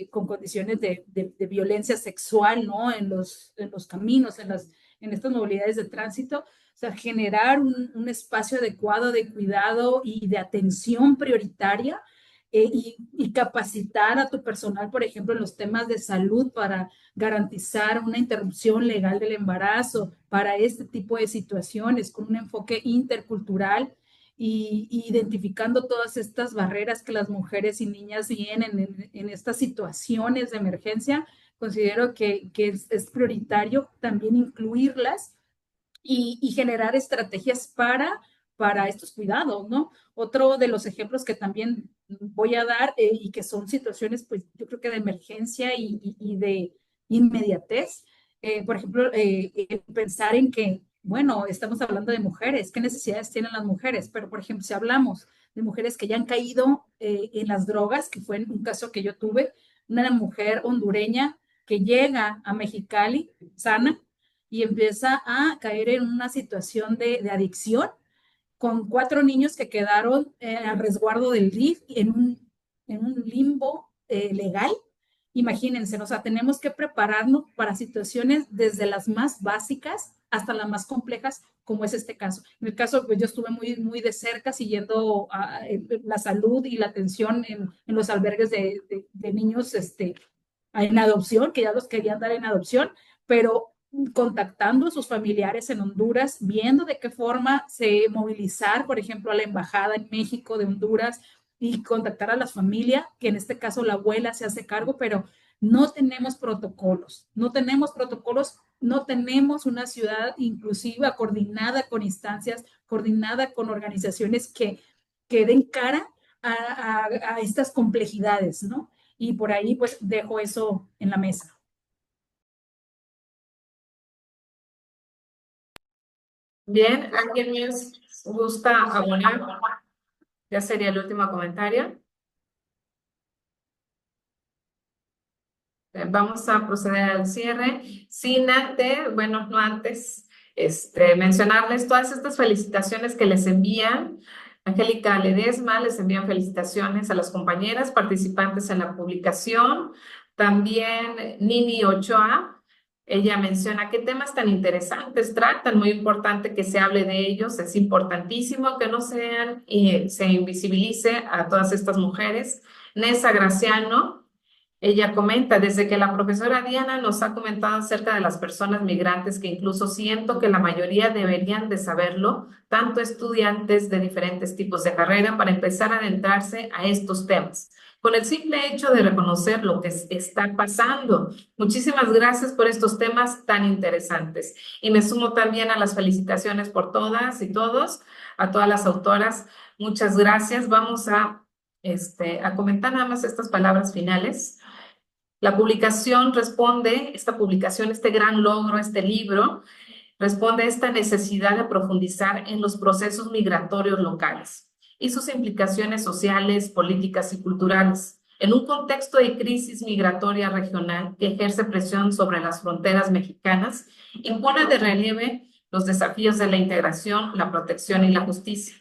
con condiciones de violencia sexual, ¿no? En los caminos, en estas movilidades de tránsito. O sea, generar un espacio adecuado de cuidado y de atención prioritaria y capacitar a tu personal, por ejemplo, en los temas de salud para garantizar una interrupción legal del embarazo para este tipo de situaciones con un enfoque intercultural y identificando todas estas barreras que las mujeres y niñas tienen en estas situaciones de emergencia, considero que es prioritario también incluirlas y generar estrategias para estos cuidados, ¿no? Otro de los ejemplos que también voy a dar y que son situaciones, pues yo creo que de emergencia y de inmediatez, por ejemplo, pensar en que, bueno, estamos hablando de mujeres, ¿qué necesidades tienen las mujeres? Pero, por ejemplo, si hablamos de mujeres que ya han caído en las drogas, que fue un caso que yo tuve, una mujer hondureña que llega a Mexicali sana, y empieza a caer en una situación de adicción con 4 niños que quedaron al resguardo del DIF en un limbo legal imagínense, o sea, tenemos que prepararnos para situaciones desde las más básicas hasta las más complejas, como es este caso. En el caso, pues yo estuve muy de cerca siguiendo la salud y la atención en los albergues de niños en adopción, que ya los querían dar en adopción, pero contactando a sus familiares en Honduras, viendo de qué forma se movilizar, por ejemplo, a la embajada en México de Honduras y contactar a la familia, que en este caso la abuela se hace cargo, pero no tenemos protocolos, no tenemos una ciudad inclusiva, coordinada con instancias, coordinada con organizaciones que den cara a estas complejidades, ¿no? Y por ahí pues dejo eso en la mesa. Bien, ¿alguien más gusta abonar? Ya sería el último comentario. Vamos a proceder al cierre. Sin antes, bueno, no antes, mencionarles todas estas felicitaciones que les envían. Angélica Ledesma les envían felicitaciones a las compañeras participantes en la publicación. También Nini Ochoa. Ella menciona qué temas tan interesantes tratan, muy importante que se hable de ellos, es importantísimo que no sean y se invisibilice a todas estas mujeres. Nessa Graciano, ella comenta, desde que la profesora Diana nos ha comentado acerca de las personas migrantes, que incluso siento que la mayoría deberían de saberlo, tanto estudiantes de diferentes tipos de carrera, para empezar a adentrarse a estos temas, con el simple hecho de reconocer lo que está pasando. Muchísimas gracias por estos temas tan interesantes. Y me sumo también a las felicitaciones por todas y todos, a todas las autoras. Muchas gracias. Vamos a comentar nada más estas palabras finales. La publicación responde, esta publicación, este gran logro, este libro, responde a esta necesidad de profundizar en los procesos migratorios locales y sus implicaciones sociales, políticas y culturales, en un contexto de crisis migratoria regional que ejerce presión sobre las fronteras mexicanas y pone de relieve los desafíos de la integración, la protección y la justicia.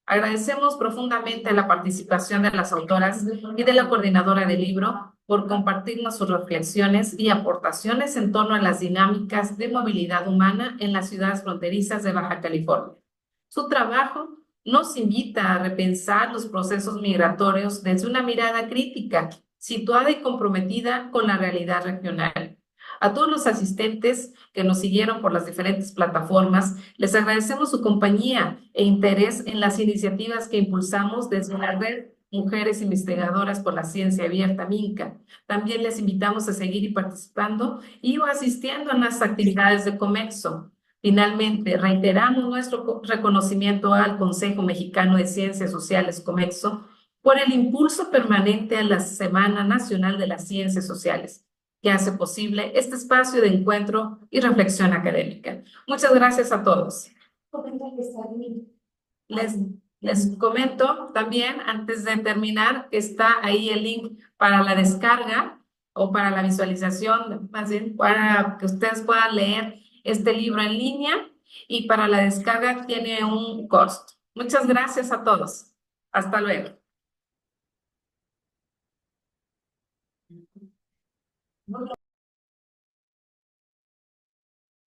Agradecemos profundamente la participación de las autoras y de la coordinadora del libro por compartirnos sus reflexiones y aportaciones en torno a las dinámicas de movilidad humana en las ciudades fronterizas de Baja California. Su trabajo nos invita a repensar los procesos migratorios desde una mirada crítica, situada y comprometida con la realidad regional. A todos los asistentes que nos siguieron por las diferentes plataformas, les agradecemos su compañía e interés en las iniciativas que impulsamos desde la red Mujeres Investigadoras por la Ciencia Abierta, MINCA. También les invitamos a seguir y participando y o asistiendo a las actividades de Comexo. Finalmente, reiteramos nuestro reconocimiento al Consejo Mexicano de Ciencias Sociales, Comexo, por el impulso permanente a la Semana Nacional de las Ciencias Sociales, que hace posible este espacio de encuentro y reflexión académica. Muchas gracias a todos. Les comento también, antes de terminar, que está ahí el link para la descarga o para la visualización, más bien para que ustedes puedan leer este libro en línea, y para la descarga tiene un costo. Muchas gracias a todos. Hasta luego.